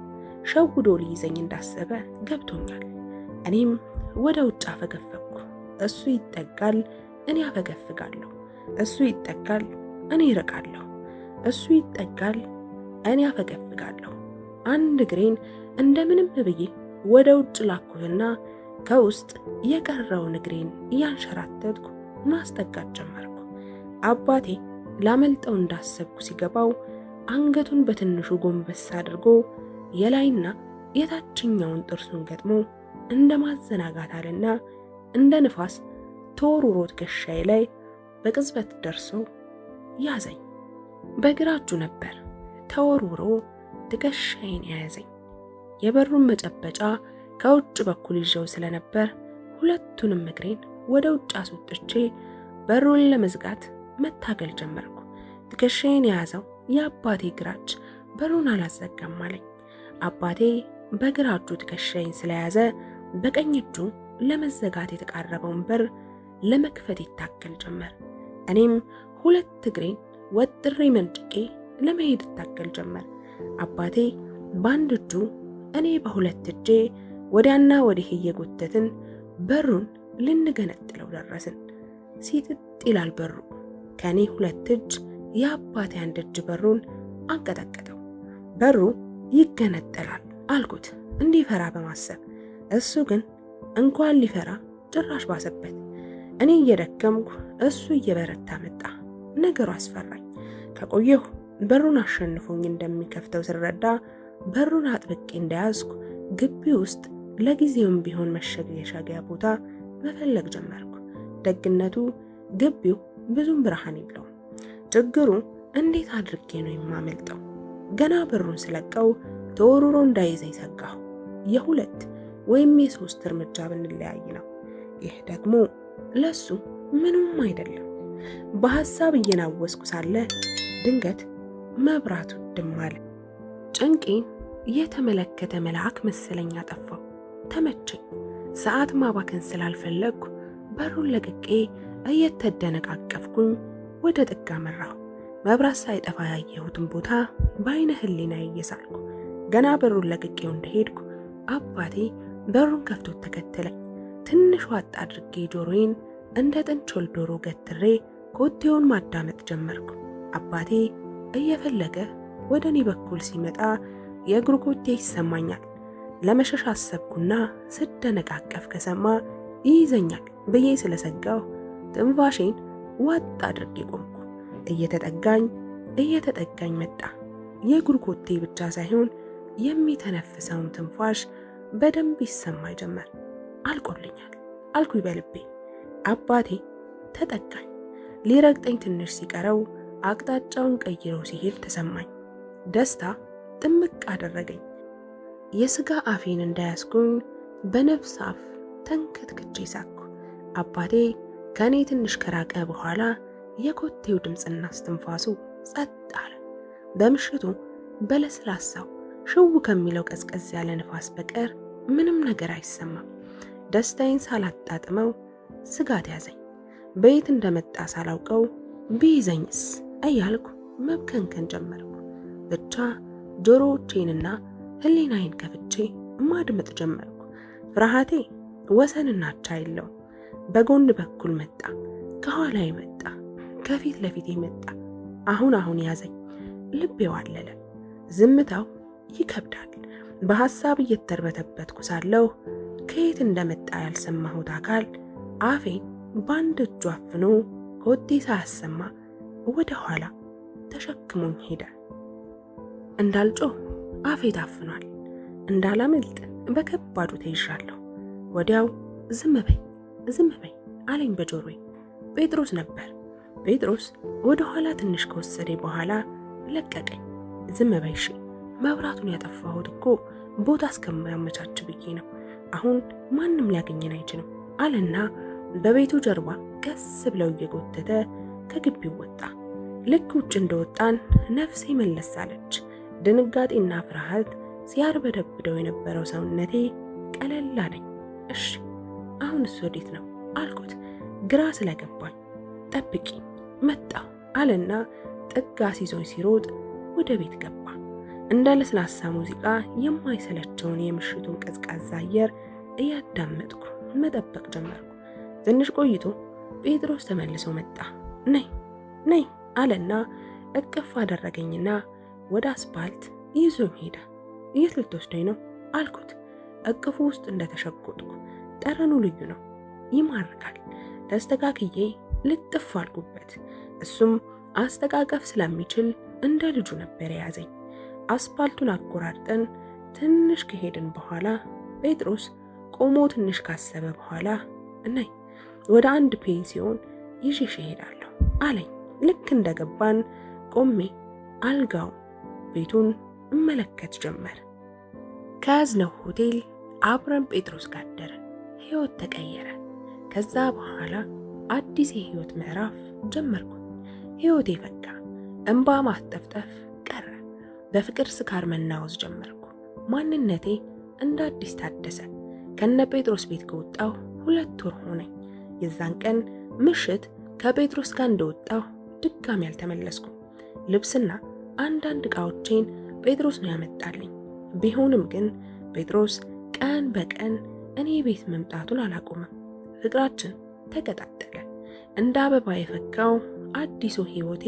ሸውዶ ሊይዘኝ እንዳሰበ ገብቶኛል። እኔም ወደ ውጭ አፈገፈግኩ። እሱ ይጠጋል፣ እኔ አፈገፍጋለሁ። እሱ ይጠጋል፣ እኔ እርቃለሁ። እሱ ይጠጋል፣ እኔ አፈገፍጋለሁ። አንድ እግሬን እንደምንም ብዬ ወደ ውጭ ላኩትና ከውስጥ የቀረውን እግሬን እያንሸራተትኩ ማስጠጋት ጀመርኩ። አባቴ ላመልጠው እንዳሰብኩ ሲገባው አንገቱን በትንሹ ጎንበስ አድርጎ የላይና የታችኛውን ጥርሱን ገጥሞ እንደ ማዘናጋት አለና እንደ ንፋስ ተወርውሮ ትከሻዬ ላይ በቅጽበት ደርሶ ያዘኝ። በግራ እጁ ነበር ተወርውሮ ትከሻዬን የያዘኝ። የበሩን መጨበጫ ከውጭ በኩል ይዤው ስለነበር ሁለቱንም እግሬን ወደ ውጭ አስወጥቼ በሩን ለመዝጋት መታገል ጀመርኩ። ትከሻዬን የያዘው የአባቴ ግራ እጅ በሩን አላዘጋም አለኝ። አባቴ በግራ እጁ ትከሻዬን ስለያዘ በቀኝ እጁ ለመዘጋት የተቃረበውን በር ለመክፈት ይታገል ጀመር። እኔም ሁለት እግሬን ወጥሬ መንጭቄ ለመሄድ ይታገል ጀመር። አባቴ በአንድ እጁ፣ እኔ በሁለት እጄ ወዲያና ወዲህ እየጎተትን በሩን ልንገነጥለው ደረስን። ሲጥጥ ይላል በሩ። ከኔ ሁለት እጅ የአባቴ አንድ እጅ በሩን አንቀጠቀጠው። በሩ ይገነጠላል አልኩት እንዲፈራ በማሰብ። እሱ ግን እንኳን ሊፈራ ጭራሽ ባሰበት። እኔ እየደከምኩ እሱ እየበረታ መጣ። ነገሩ አስፈራኝ። ከቆየሁ በሩን አሸንፎኝ እንደሚከፍተው ስረዳ በሩን አጥብቄ እንደያዝኩ ግቢ ውስጥ ለጊዜውም ቢሆን መሸሸጊያ ቦታ መፈለግ ጀመርኩ። ደግነቱ ግቢው ብዙም ብርሃን የለውም። ችግሩ እንዴት አድርጌ ነው የማመልጠው? ገና በሩን ስለቀው ተወርሮ እንዳይዘኝ ሰጋሁ። የሁለት ወይም የሶስት እርምጃ ብንለያይ ነው። ይህ ደግሞ ለሱ ምንም አይደለም። በሐሳብ እየናወስኩ ሳለ ድንገት መብራቱ ድም አለ። ጭንቄን የተመለከተ መልአክ መሰለኝ አጠፋው። ተመቸኝ። ሰዓት ማባከን ስላልፈለግኩ በሩን ለቅቄ እየተደነቃቀፍኩኝ ወደ ጥግ አመራሁ። መብራት ሳይጠፋ ያየሁትን ቦታ በአይነ ህሊና እየሳልኩ ገና በሩን ለቅቄው እንደሄድኩ አባቴ በሩን ከፍቶት ተከተለኝ። ትንሽ ዋጥ አድርጌ ጆሮዬን እንደ ጥንቾል ዶሮ ገትሬ ኮቴውን ማዳመጥ ጀመርኩ። አባቴ እየፈለገ ወደ እኔ በኩል ሲመጣ የእግሩ ኮቴ ይሰማኛል። ለመሸሽ አሰብኩና ስደነቃቀፍ ከሰማ ይይዘኛል ብዬ ስለሰጋሁ ትንፋሼን ዋጥ አድርጌ ቆምኩ። እየተጠጋኝ መጣ። የእግሩ ኮቴ ብቻ ሳይሆን የሚተነፍሰውን ትንፋሽ በደንብ ይሰማኝ ጀመር። አልቆልኛል አልኩኝ በልቤ። አባቴ ተጠጋኝ። ሊረግጠኝ ትንሽ ሲቀረው አቅጣጫውን ቀይሮ ሲሄድ ተሰማኝ። ደስታ ጥምቅ አደረገኝ። የስጋ አፌን እንዳያስኩኝ በነፍስ አፍ ተንከትክቼ ሳኩ። አባቴ ከኔ ትንሽ ከራቀ በኋላ የኮቴው ድምፅና እስትንፋሱ ጸጥ አለ። በምሽቱ በለስላሳው ሽው ከሚለው ቀዝቀዝ ያለ ንፋስ በቀር ምንም ነገር አይሰማም። ደስታዬን ሳላጣጥመው ስጋት ያዘኝ። በየት እንደመጣ ሳላውቀው ቢይዘኝስ እያልኩ መብከንከን ጀመርኩ። ብቻ ጆሮዎቼንና ህሊናዬን ከፍቼ ማድመጥ ጀመርኩ። ፍርሃቴ ወሰንና አቻ የለውም። በጎን በኩል መጣ፣ ከኋላዬ መጣ፣ ከፊት ለፊቴ መጣ። አሁን ያዘኝ። ልቤ ዋለለ። ዝምታው ይከብዳል። በሐሳብ እየተርበተበትኩ ሳለሁ ከየት እንደመጣ ያልሰማሁት አካል አፌን በአንድ እጁ አፍኖ ኮቴ ሳያሰማ ወደ ኋላ ተሸክሞኝ ሄደ። እንዳልጮህ አፌ ታፍኗል። እንዳላመልጥ በከባዱ ተይዣለሁ። ወዲያው ዝም በይ አለኝ በጆሮዬ። ጴጥሮስ ነበር። ጴጥሮስ ወደ ኋላ ትንሽ ከወሰደኝ በኋላ ለቀቀኝ። ዝም በይ እሺ፣ መብራቱን ያጠፋሁት እኮ ቦታ እስከማያመቻች ብዬ ነው። አሁን ማንም ሊያገኘን አይችልም አለና በቤቱ ጀርባ ቀስ ብለው እየጎተተ ከግቢው ወጣ። ልክ ውጭ እንደወጣን ነፍሴ መለስ አለች። ድንጋጤና ፍርሃት ሲያርበደብደው የነበረው ሰውነቴ ቀለል አለኝ። እሺ አሁንስ ወዴት ነው አልኩት ግራ ስለገባኝ ጠብቂ መጣሁ አለና ጥግ አስይዞኝ ሲሮጥ ወደ ቤት ገባ። እንደ ለስላሳ ሙዚቃ የማይሰለቸውን የምሽቱን ቀዝቃዛ አየር እያዳመጥኩ መጠበቅ ጀመርኩ። ትንሽ ቆይቶ ጴጥሮስ ተመልሶ መጣ። ነይ ነይ አለና እቅፍ አደረገኝና ወደ አስፓልት ይዞኝ ሄደ። የት ልትወስደኝ ነው አልኩት። እቅፉ ውስጥ እንደተሸጎጥኩ። ጠረኑ ልዩ ነው፣ ይማርካል። ተስተካክዬ ልጥፍ አልኩበት። እሱም አስተቃቀፍ ስለሚችል እንደ ልጁ ነበር የያዘኝ። አስፓልቱን አቆራርጠን ትንሽ ከሄድን በኋላ ጴጥሮስ ቆሞ ትንሽ ካሰበ በኋላ ነይ ወደ አንድ ፔንሲዮን ይዤሽ እሄዳለሁ አለኝ። ልክ እንደገባን ቆሜ አልጋው ቤቱን እመለከት ጀመር። ከያዝነው ሆቴል አብረን ጴጥሮስ ጋር አደረን። ሕይወት ተቀየረ። ከዛ በኋላ አዲስ የሕይወት ምዕራፍ ጀመርኩ። ሕይወቴ ፈካ፣ እንባ ማስጠፍጠፍ ቀረ። በፍቅር ስካር መናወዝ ጀመርኩ። ማንነቴ እንደ አዲስ ታደሰ። ከነ ጴጥሮስ ቤት ከወጣሁ 2 ወር ሆነኝ። የዛን ቀን ምሽት ከጴጥሮስ ጋር እንደወጣሁ ድጋሚ አልተመለስኩም። ልብስና አንዳንድ ዕቃዎቼን ጴጥሮስ ነው ያመጣልኝ። ቢሆንም ግን ጴጥሮስ ቀን በቀን እኔ ቤት መምጣቱን አላቆመም። ፍቅራችን ተቀጣጠለ። እንደ አበባ የፈካው አዲሱ ሕይወቴ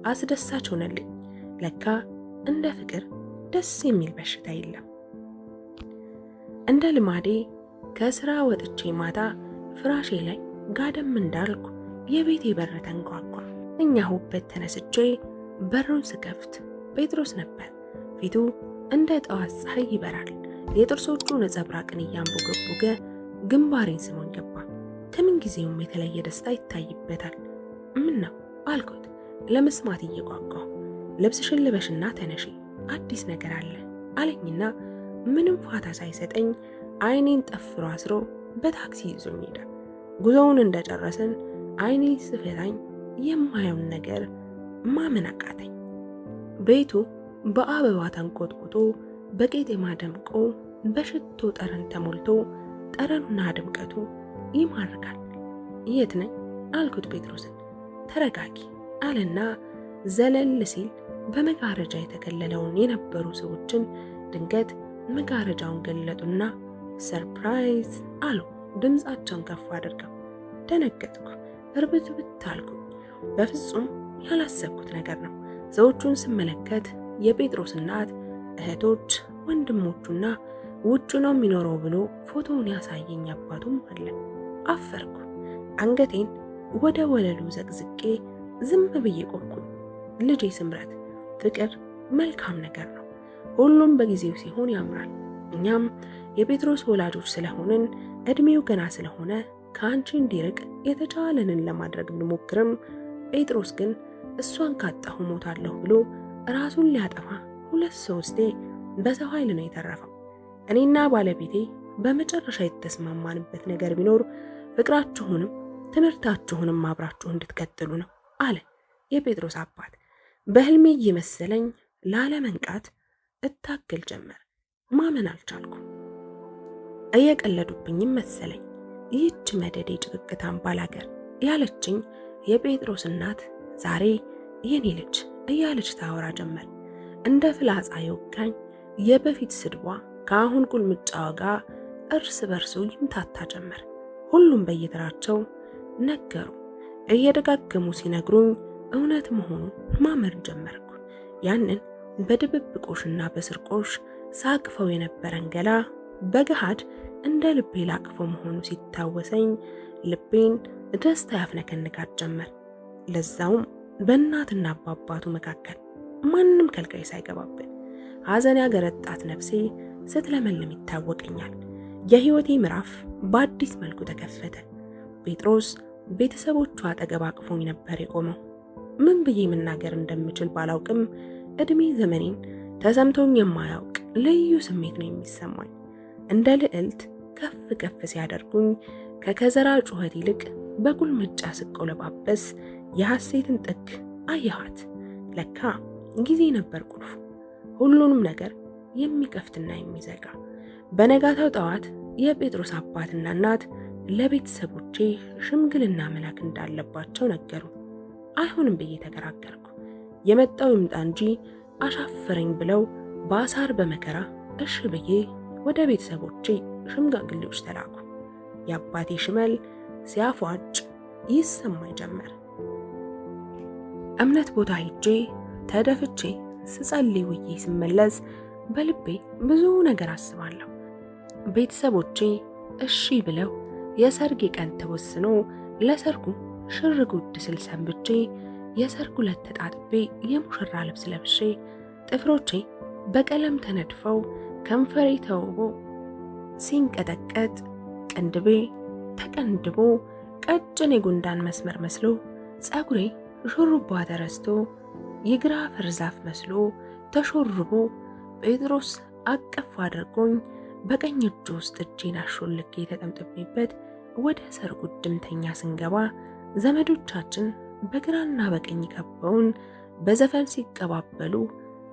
አስደሳች ሆነልኝ። ለካ እንደ ፍቅር ደስ የሚል በሽታ የለም። እንደ ልማዴ ከስራ ወጥቼ ማታ ፍራሼ ላይ ጋደም እንዳልኩ የቤቴ በር ተንኳኳ። እኛሁበት ተነስቼ በሩን ስከፍት ጴጥሮስ ነበር። ፊቱ እንደ ጠዋት ፀሐይ ይበራል። የጥርሶቹ ነጸብራቅን እያንቦገቦገ ግንባሬን ስሞኝ ገባ። ከምን ጊዜውም የተለየ ደስታ ይታይበታል። ምን ነው አልኩት ለመስማት እየጓጓሁ። ልብስሽን ልበሽና ተነሺ፣ አዲስ ነገር አለ አለኝና ምንም ፋታ ሳይሰጠኝ አይኔን ጠፍሮ አስሮ በታክሲ ይዞኝ ሄደ። ጉዞውን እንደጨረስን አይኔ ስፈታኝ የማየውን ነገር ማመን አቃተኝ። ቤቱ በአበባ ተንቆጥቁጦ በቄጤማ ደምቆ በሽቶ ጠረን ተሞልቶ ጠረኑና ድምቀቱ ይማርካል። የት ነኝ አልኩት ጴጥሮስን። ተረጋጊ አለና ዘለል ሲል በመጋረጃ የተከለለውን የነበሩ ሰዎችን ድንገት መጋረጃውን ገለጡና ሰርፕራይዝ አሉ ድምፃቸውን ከፍ አድርገው። ደነገጥኩ፣ እርብትብት አልኩ። በፍጹም ያላሰብኩት ነገር ነው። ሰዎቹን ስመለከት የጴጥሮስ እናት፣ እህቶች፣ ወንድሞቹና ውጭ ነው የሚኖረው ብሎ ፎቶውን ያሳየኝ አባቱም አለ። አፈርኩ። አንገቴን ወደ ወለሉ ዘቅዝቄ ዝም ብዬ ቆምኩኝ። ልጄ ስምረት፣ ፍቅር መልካም ነገር ነው። ሁሉም በጊዜው ሲሆን ያምራል። እኛም የጴጥሮስ ወላጆች ስለሆንን እድሜው ገና ስለሆነ ከአንቺ እንዲርቅ የተቻለንን ለማድረግ ብንሞክርም ጴጥሮስ ግን እሷን ካጣሁ ሞታለሁ ብሎ ራሱን ሊያጠፋ 2-3 በሰው ኃይል ነው የተረፈው። እኔና ባለቤቴ በመጨረሻ የተስማማንበት ነገር ቢኖር ፍቅራችሁንም ትምህርታችሁንም አብራችሁ እንድትቀጥሉ ነው አለ የጴጥሮስ አባት። በህልሜ እየመሰለኝ ላለመንቃት እታገል ጀመር። ማመን አልቻልኩም። እየቀለዱብኝም መሰለኝ። ይህች መደዴ ጭቅቅታም ባላገር ያለችኝ የጴጥሮስ እናት ዛሬ የኔ ልጅ እያለች ታወራ ጀመር። እንደ ፍላጻ የወጋኝ የበፊት ስድቧ ከአሁን ቁልምጫዋ ጋር እርስ በርሱ ይምታታ ጀመር። ሁሉም በየተራቸው ነገሩ። እየደጋገሙ ሲነግሩኝ እውነት መሆኑን ማመን ጀመርኩ። ያንን በድብብቆሽና በስርቆሽ ሳቅፈው የነበረን ገላ በገሃድ እንደ ልቤ ላቅፈው መሆኑ ሲታወሰኝ ልቤን ደስታ ያፍነከንካት ጀመር። ለዛውም በእናትና በአባቱ መካከል ማንም ከልካይ ሳይገባብን ሐዘን ያገረጣት ነፍሴ ስትለመልም ይታወቀኛል። የሕይወቴ ምዕራፍ በአዲስ መልኩ ተከፈተ። ጴጥሮስ ቤተሰቦቹ አጠገብ አቅፎኝ ነበር የቆመው። ምን ብዬ መናገር እንደምችል ባላውቅም እድሜ ዘመኔን ተሰምቶኝ የማያውቅ ልዩ ስሜት ነው የሚሰማኝ። እንደ ልዕልት ከፍ ከፍ ሲያደርጉኝ ከከዘራ ጩኸት ይልቅ በቁልምጫ ስቆለባበስ የሐሴትን ጥግ አየኋት። ለካ ጊዜ ነበር ቁልፉ፣ ሁሉንም ነገር የሚከፍትና የሚዘጋ። በነጋታው ጠዋት የጴጥሮስ አባትና እናት ለቤተሰቦቼ ሽምግልና መላክ እንዳለባቸው ነገሩ። አይሆንም ብዬ ተከራከርኩ። የመጣው ይምጣ እንጂ አሻፈረኝ ብለው በአሳር በመከራ እሺ ብዬ ወደ ቤተሰቦቼ ሽማግሌዎች ተላኩ። የአባቴ ሽመል ሲያፏጭ ይሰማኝ ጀመር። እምነት ቦታ ሄጄ ተደፍቼ ስጸልይ ውዬ ስመለስ በልቤ ብዙ ነገር አስባለሁ። ቤተሰቦቼ እሺ ብለው የሰርጌ ቀን ተወስኖ ለሰርጉ ሽር ጉድ ስል ሰንብቼ የሰርጉ ዕለት ተጣጥቤ የሙሽራ ልብስ ለብሼ ጥፍሮቼ በቀለም ተነድፈው ከንፈሬ ተውቦ ሲንቀጠቀጥ ቅንድቤ ተቀንድቦ ቀጭን የጉንዳን መስመር መስሎ ፀጉሬ ሹሩባ ተረስቶ የግራ ፍርዛፍ መስሎ ተሾርቦ ጴጥሮስ አቀፍ አድርጎኝ በቀኝ እጁ ውስጥ እጄን አሾልኬ ተጠምጥሜበት ወደ ሰርጉ ድምተኛ ስንገባ ዘመዶቻችን በግራና በቀኝ ከበውን በዘፈን ሲቀባበሉ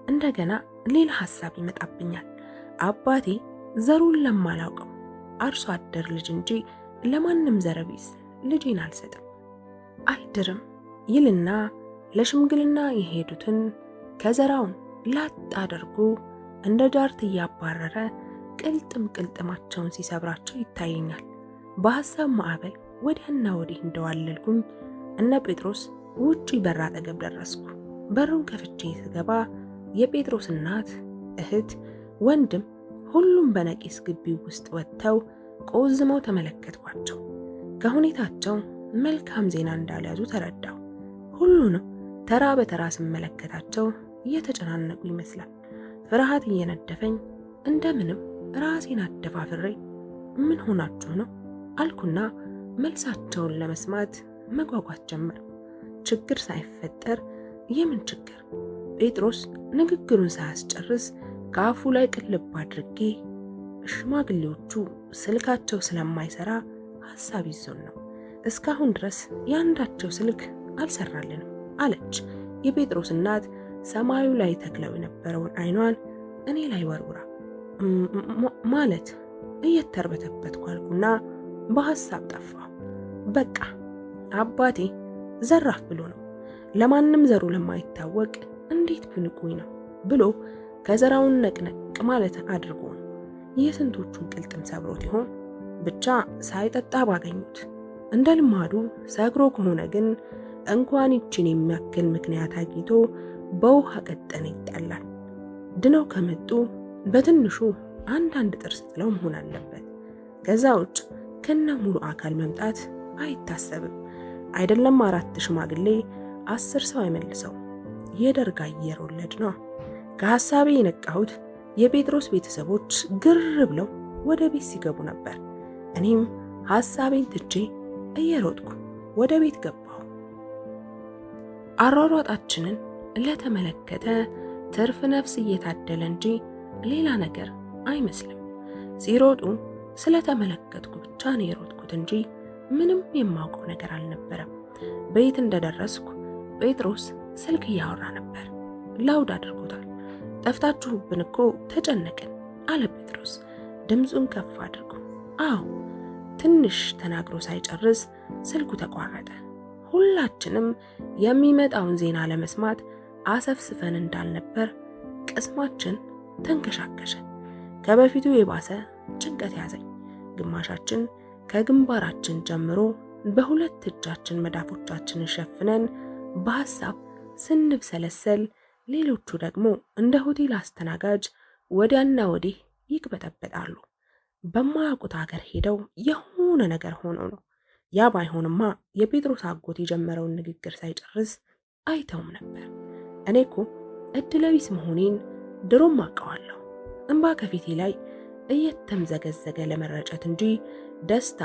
እንደገና ሌላ ሐሳብ ይመጣብኛል። አባቴ ዘሩን ለማላውቀው አርሶ አደር ልጅ እንጂ ለማንም ዘረቢስ ልጄን አልሰጥም አልድርም ይልና ለሽምግልና የሄዱትን ከዘራውን ላጥ አድርጎ እንደ ጃርት እያባረረ ቅልጥማቸውን ሲሰብራቸው ይታየኛል። በሐሳብ ማዕበል ወዲያና ወዲህ እንደዋለልኩኝ እነ ጴጥሮስ ውጪ በር አጠገብ ደረስኩ። በሩን ከፍቼ ስገባ የጴጥሮስ እናት፣ እህት፣ ወንድም ሁሉም በነቂስ ግቢው ውስጥ ወጥተው ቆዝመው ተመለከትኳቸው። ከሁኔታቸው መልካም ዜና እንዳልያዙ ተረዳሁ። ሁሉንም ተራ በተራ ስመለከታቸው እየተጨናነቁ ይመስላል። ፍርሃት እየነደፈኝ እንደምንም ራሴን አደፋፍሬ ምን ሆናችሁ ነው አልኩና መልሳቸውን ለመስማት መጓጓት ጀመርኩ። ችግር ሳይፈጠር የምን ችግር? ጴጥሮስ ንግግሩን ሳያስጨርስ ከአፉ ላይ ቅልብ አድርጌ ሽማግሌዎቹ ስልካቸው ስለማይሰራ ሐሳብ ይዞን ነው እስካሁን ድረስ ያንዳቸው ስልክ አልሰራልንም አለች። የጴጥሮስ እናት ሰማዩ ላይ ተክለው የነበረውን አይኗን እኔ ላይ ወርውራ ማለት እየተርበተበትኩ አልኩና በሐሳብ ጠፋሁ። በቃ አባቴ ዘራፍ ብሎ ነው ለማንም ዘሩ ለማይታወቅ እንዴት ብንቁኝ ነው ብሎ ከዘራውን ነቅነቅ ማለት አድርጎ ነው። የስንቶቹን ቅልጥም ሰብሮት ይሆን? ብቻ ሳይጠጣ ባገኙት። እንደ ልማዱ ሰክሮ ከሆነ ግን እንኳን ይችን የሚያክል ምክንያት አግኝቶ በውሃ ቀጠነ ይጣላል። ድነው ከመጡ በትንሹ አንዳንድ ጥርስ ጥለው መሆን አለበት። ከዛ ውጭ ከነ ሙሉ አካል መምጣት አይታሰብም። አይደለም 4 ሽማግሌ 10 ሰው አይመልሰው። የደርግ አየር ወለድ ነው። ከሐሳቤ የነቃሁት የጴጥሮስ ቤተሰቦች ግር ብለው ወደ ቤት ሲገቡ ነበር። እኔም ሐሳቤን ትቼ እየሮጥኩ ወደ ቤት ገባሁ። አሯሯጣችንን ለተመለከተ ትርፍ ነፍስ እየታደለ እንጂ ሌላ ነገር አይመስልም። ሲሮጡ ስለተመለከትኩ ብቻ ነው የሮጥኩት እንጂ ምንም የማውቀው ነገር አልነበረም። ቤት እንደደረስኩ ጴጥሮስ ስልክ እያወራ ነበር። ላውድ አድርጎታል። ጠፍታችሁብን እኮ ተጨነቅን አለ ጴጥሮስ ድምፁን ከፍ አድርጎ። አዎ ትንሽ ተናግሮ ሳይጨርስ ስልኩ ተቋረጠ። ሁላችንም የሚመጣውን ዜና ለመስማት አሰፍስፈን እንዳልነበር ቅስማችን ተንከሻከሸ። ከበፊቱ የባሰ ጭንቀት ያዘኝ። ግማሻችን ከግንባራችን ጀምሮ በሁለት እጃችን መዳፎቻችንን ሸፍነን በሐሳብ ስንብሰለሰል፣ ሌሎቹ ደግሞ እንደ ሆቴል አስተናጋጅ ወዲያና ወዲህ ይቅበጠበጣሉ። በማያውቁት ሀገር ሄደው የሆነ ነገር ሆነው ነው። ያ ባይሆንማ የጴጥሮስ አጎት የጀመረውን ንግግር ሳይጨርስ አይተውም ነበር። እኔ እኮ እድለቢስ መሆኔን ድሮም አውቀዋለሁ። እንባ ከፊቴ ላይ እየተምዘገዘገ ለመረጨት እንጂ ደስታ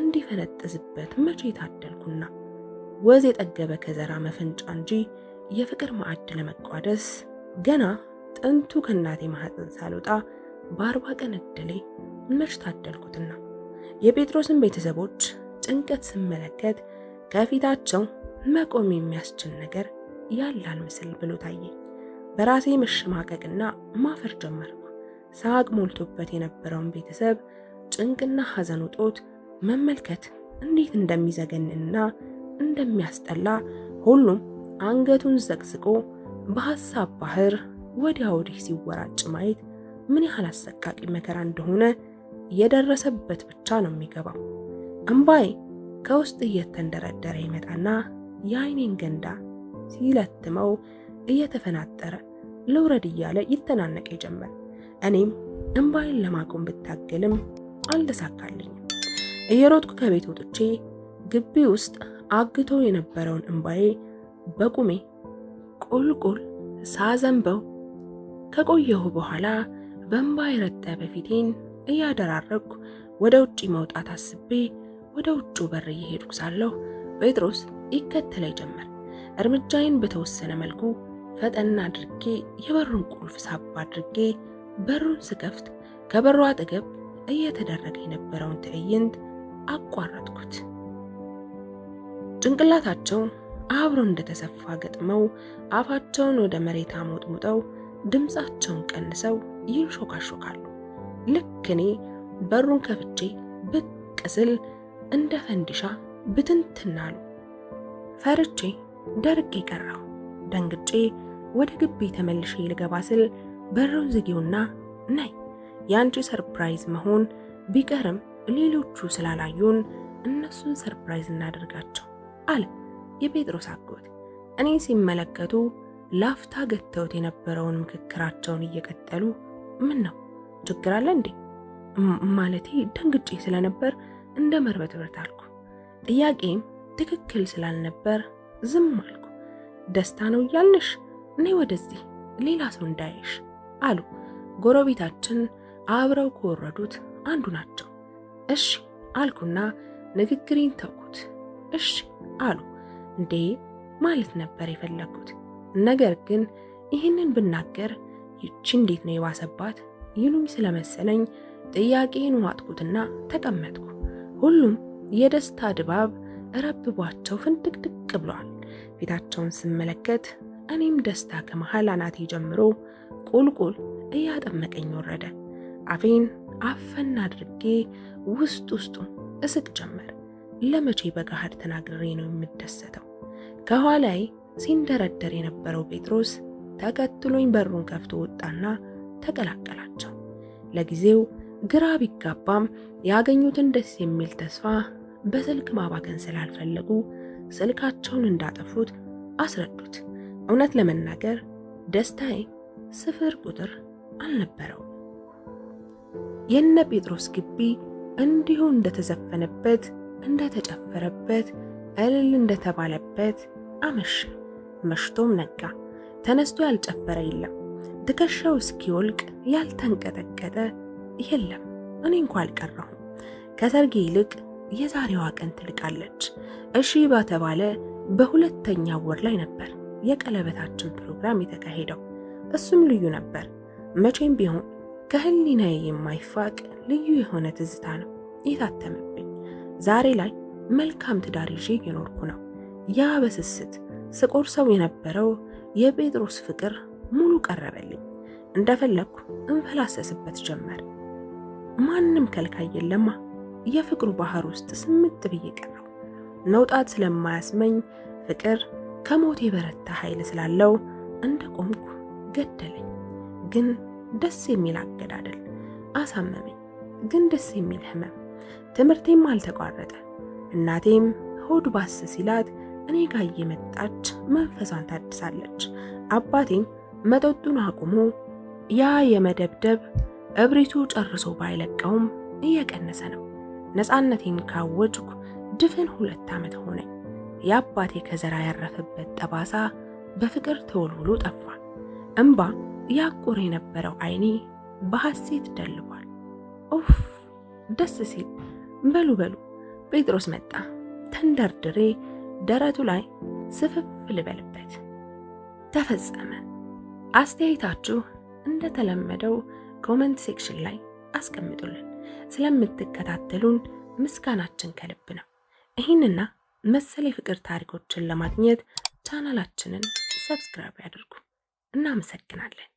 እንዲፈነጥዝበት መቼ ታደልኩና። ወዝ የጠገበ ከዘራ መፈንጫ እንጂ የፍቅር ማዕድ ለመቋደስ ገና ጥንቱ ከእናቴ ማህፀን ሳልወጣ በ40 ቀን እድሌ መች ታደልኩትና። የጴጥሮስን ቤተሰቦች ጭንቀት ስመለከት ከፊታቸው መቆም የሚያስችል ነገር ያላል ምስል ብሎ ታየኝ። በራሴ መሸማቀቅና ማፈር ጀመርኩ። ሳቅ ሞልቶበት የነበረውን ቤተሰብ ጭንቅና ሐዘን ውጦት መመልከት እንዴት እንደሚዘገንና እንደሚያስጠላ ሁሉም አንገቱን ዘቅዝቆ በሐሳብ ባህር ወዲያ ወዲህ ሲወራጭ ማየት ምን ያህል አሰቃቂ መከራ እንደሆነ የደረሰበት ብቻ ነው የሚገባው። እምባዬ ከውስጥ እየተንደረደረ ይመጣና የዓይኔን ገንዳ ሲለትመው እየተፈናጠረ ልውረድ እያለ ይተናነቅ ጀመር። እኔም እምባዬን ለማቆም ብታገልም አልተሳካልኝም። እየሮጥኩ ከቤት ወጥቼ ግቢ ውስጥ አግቶ የነበረውን እምባዬ በቁሜ ቁልቁል ሳዘንበው ከቆየሁ በኋላ በእምባ የረጠበ ፊቴን እያደራረኩ ወደ ውጪ መውጣት አስቤ ወደ ውጭው በር እየሄድኩ ሳለሁ ጴጥሮስ ይከተለኝ ጀመር። እርምጃዬን በተወሰነ መልኩ ፈጠን አድርጌ የበሩን ቁልፍ ሳብ አድርጌ በሩን ስከፍት ከበሩ አጠገብ እየተደረገ የነበረውን ትዕይንት አቋረጥኩት። ጭንቅላታቸው አብሮ እንደተሰፋ ገጥመው አፋቸውን ወደ መሬት አሞጥሙጠው ድምፃቸውን ቀንሰው ይንሾካሾካሉ። ልክ እኔ በሩን ከፍቼ ብቅ ስል እንደ ፈንዲሻ ብትንትናሉ። ፈርቼ ደርቄ ቀረሁ። ደንግጬ ወደ ግቢ ተመልሼ ልገባ ስል በሩን ዝጊውና ነይ የአንቺ ሰርፕራይዝ መሆን ቢቀርም ሌሎቹ ስላላዩን እነሱን ሰርፕራይዝ እናደርጋቸው አለ የጴጥሮስ አጎት። እኔ ሲመለከቱ ላፍታ ገተውት የነበረውን ምክክራቸውን እየቀጠሉ ምን ነው ችግር አለ እንዴ? ማለቴ ደንግጬ ስለነበር እንደ መርበትበት አልኩ። ጥያቄም ትክክል ስላልነበር ዝም አልኩ። ደስታ ነው እያልንሽ እኔ ወደዚህ ሌላ ሰው እንዳይሽ አሉ ጎረቤታችን አብረው ከወረዱት አንዱ ናቸው። እሺ አልኩና ንግግሬን ተውኩት። እሺ አሉ እንዴ ማለት ነበር የፈለኩት። ነገር ግን ይህንን ብናገር ይቺ እንዴት ነው የባሰባት ይሉኝ ስለመሰለኝ ጥያቄን ዋጥኩትና ተቀመጥኩ። ሁሉም የደስታ ድባብ ረብቧቸው ፍንድቅድቅ ብሏል። ፊታቸውን ስመለከት እኔም ደስታ ከመሃል አናቴ ጀምሮ ቁልቁል እያጠመቀኝ ወረደ። አፌን አፈን አድርጌ ውስጡን እስቅ ጀመር። ለመቼ በገሃድ ተናግሬ ነው የምደሰተው? ከኋላዬ ሲንደረደር የነበረው ጴጥሮስ ተከትሎኝ በሩን ከፍቶ ወጣና ተቀላቀላቸው። ለጊዜው ግራ ቢጋባም ያገኙትን ደስ የሚል ተስፋ በስልክ ማባከን ስላልፈለጉ ስልካቸውን እንዳጠፉት አስረዱት። እውነት ለመናገር ደስታዬ ስፍር ቁጥር አልነበረው። የነ ጴጥሮስ ግቢ እንዲሁ እንደተዘፈነበት፣ እንደተጨፈረበት፣ እልል እንደተባለበት አመሸ። መሽቶም ነጋ። ተነስቶ ያልጨፈረ የለም። ትከሻው እስኪወልቅ ያልተንቀጠቀጠ የለም። እኔ እንኳ አልቀረሁም። ከሰርጌ ይልቅ የዛሬዋ ቀን ትልቃለች። እሺ ባተባለ በሁለተኛ ወር ላይ ነበር የቀለበታችን ፕሮግራም የተካሄደው። እሱም ልዩ ነበር። መቼም ቢሆን ከህሊናዬ የማይፋቅ ልዩ የሆነ ትዝታ ነው የታተመብኝ። ዛሬ ላይ መልካም ትዳር ይዤ እየኖርኩ ነው። ያ በስስት ስቆርሰው የነበረው የጴጥሮስ ፍቅር ሙሉ ቀረበልኝ። እንደፈለግኩ እንፈላሰስበት ጀመር። ማንም ከልካይ የለማ። የፍቅሩ ባህር ውስጥ ስምጥ ብዬ ቀረው። መውጣት ስለማያስመኝ ፍቅር ከሞት የበረታ ኃይል ስላለው እንደ ቆምኩ ገደለኝ። ግን ደስ የሚል አገዳደል አሳመመኝ። ግን ደስ የሚል ህመም። ትምህርቴም አልተቋረጠ። እናቴም ሆድ ባስ ሲላት እኔ ጋር እየመጣች መንፈሷን ታድሳለች። አባቴም መጠጡን አቁሞ ያ የመደብደብ እብሪቱ ጨርሶ ባይለቀውም እየቀነሰ ነው። ነፃነቴን ካወጅኩ ድፍን 2 ዓመት ሆነኝ። የአባቴ ከዘራ ያረፈበት ጠባሳ በፍቅር ተወልውሎ ጠፋ። እንባ ያቆረ የነበረው ዓይኔ በሐሴት ደልቧል። ኡፍ ደስ ሲል። በሉ ጴጥሮስ መጣ። ተንደርድሬ ደረቱ ላይ ስፍፍ ልበልበት። ተፈጸመ። አስተያየታችሁ እንደተለመደው ኮሜንት ሴክሽን ላይ አስቀምጡልን። ስለምትከታተሉን ምስጋናችን ከልብ ነው። ይህንና መሰል የፍቅር ታሪኮችን ለማግኘት ቻናላችንን ሰብስክራይብ ያድርጉ። እናመሰግናለን።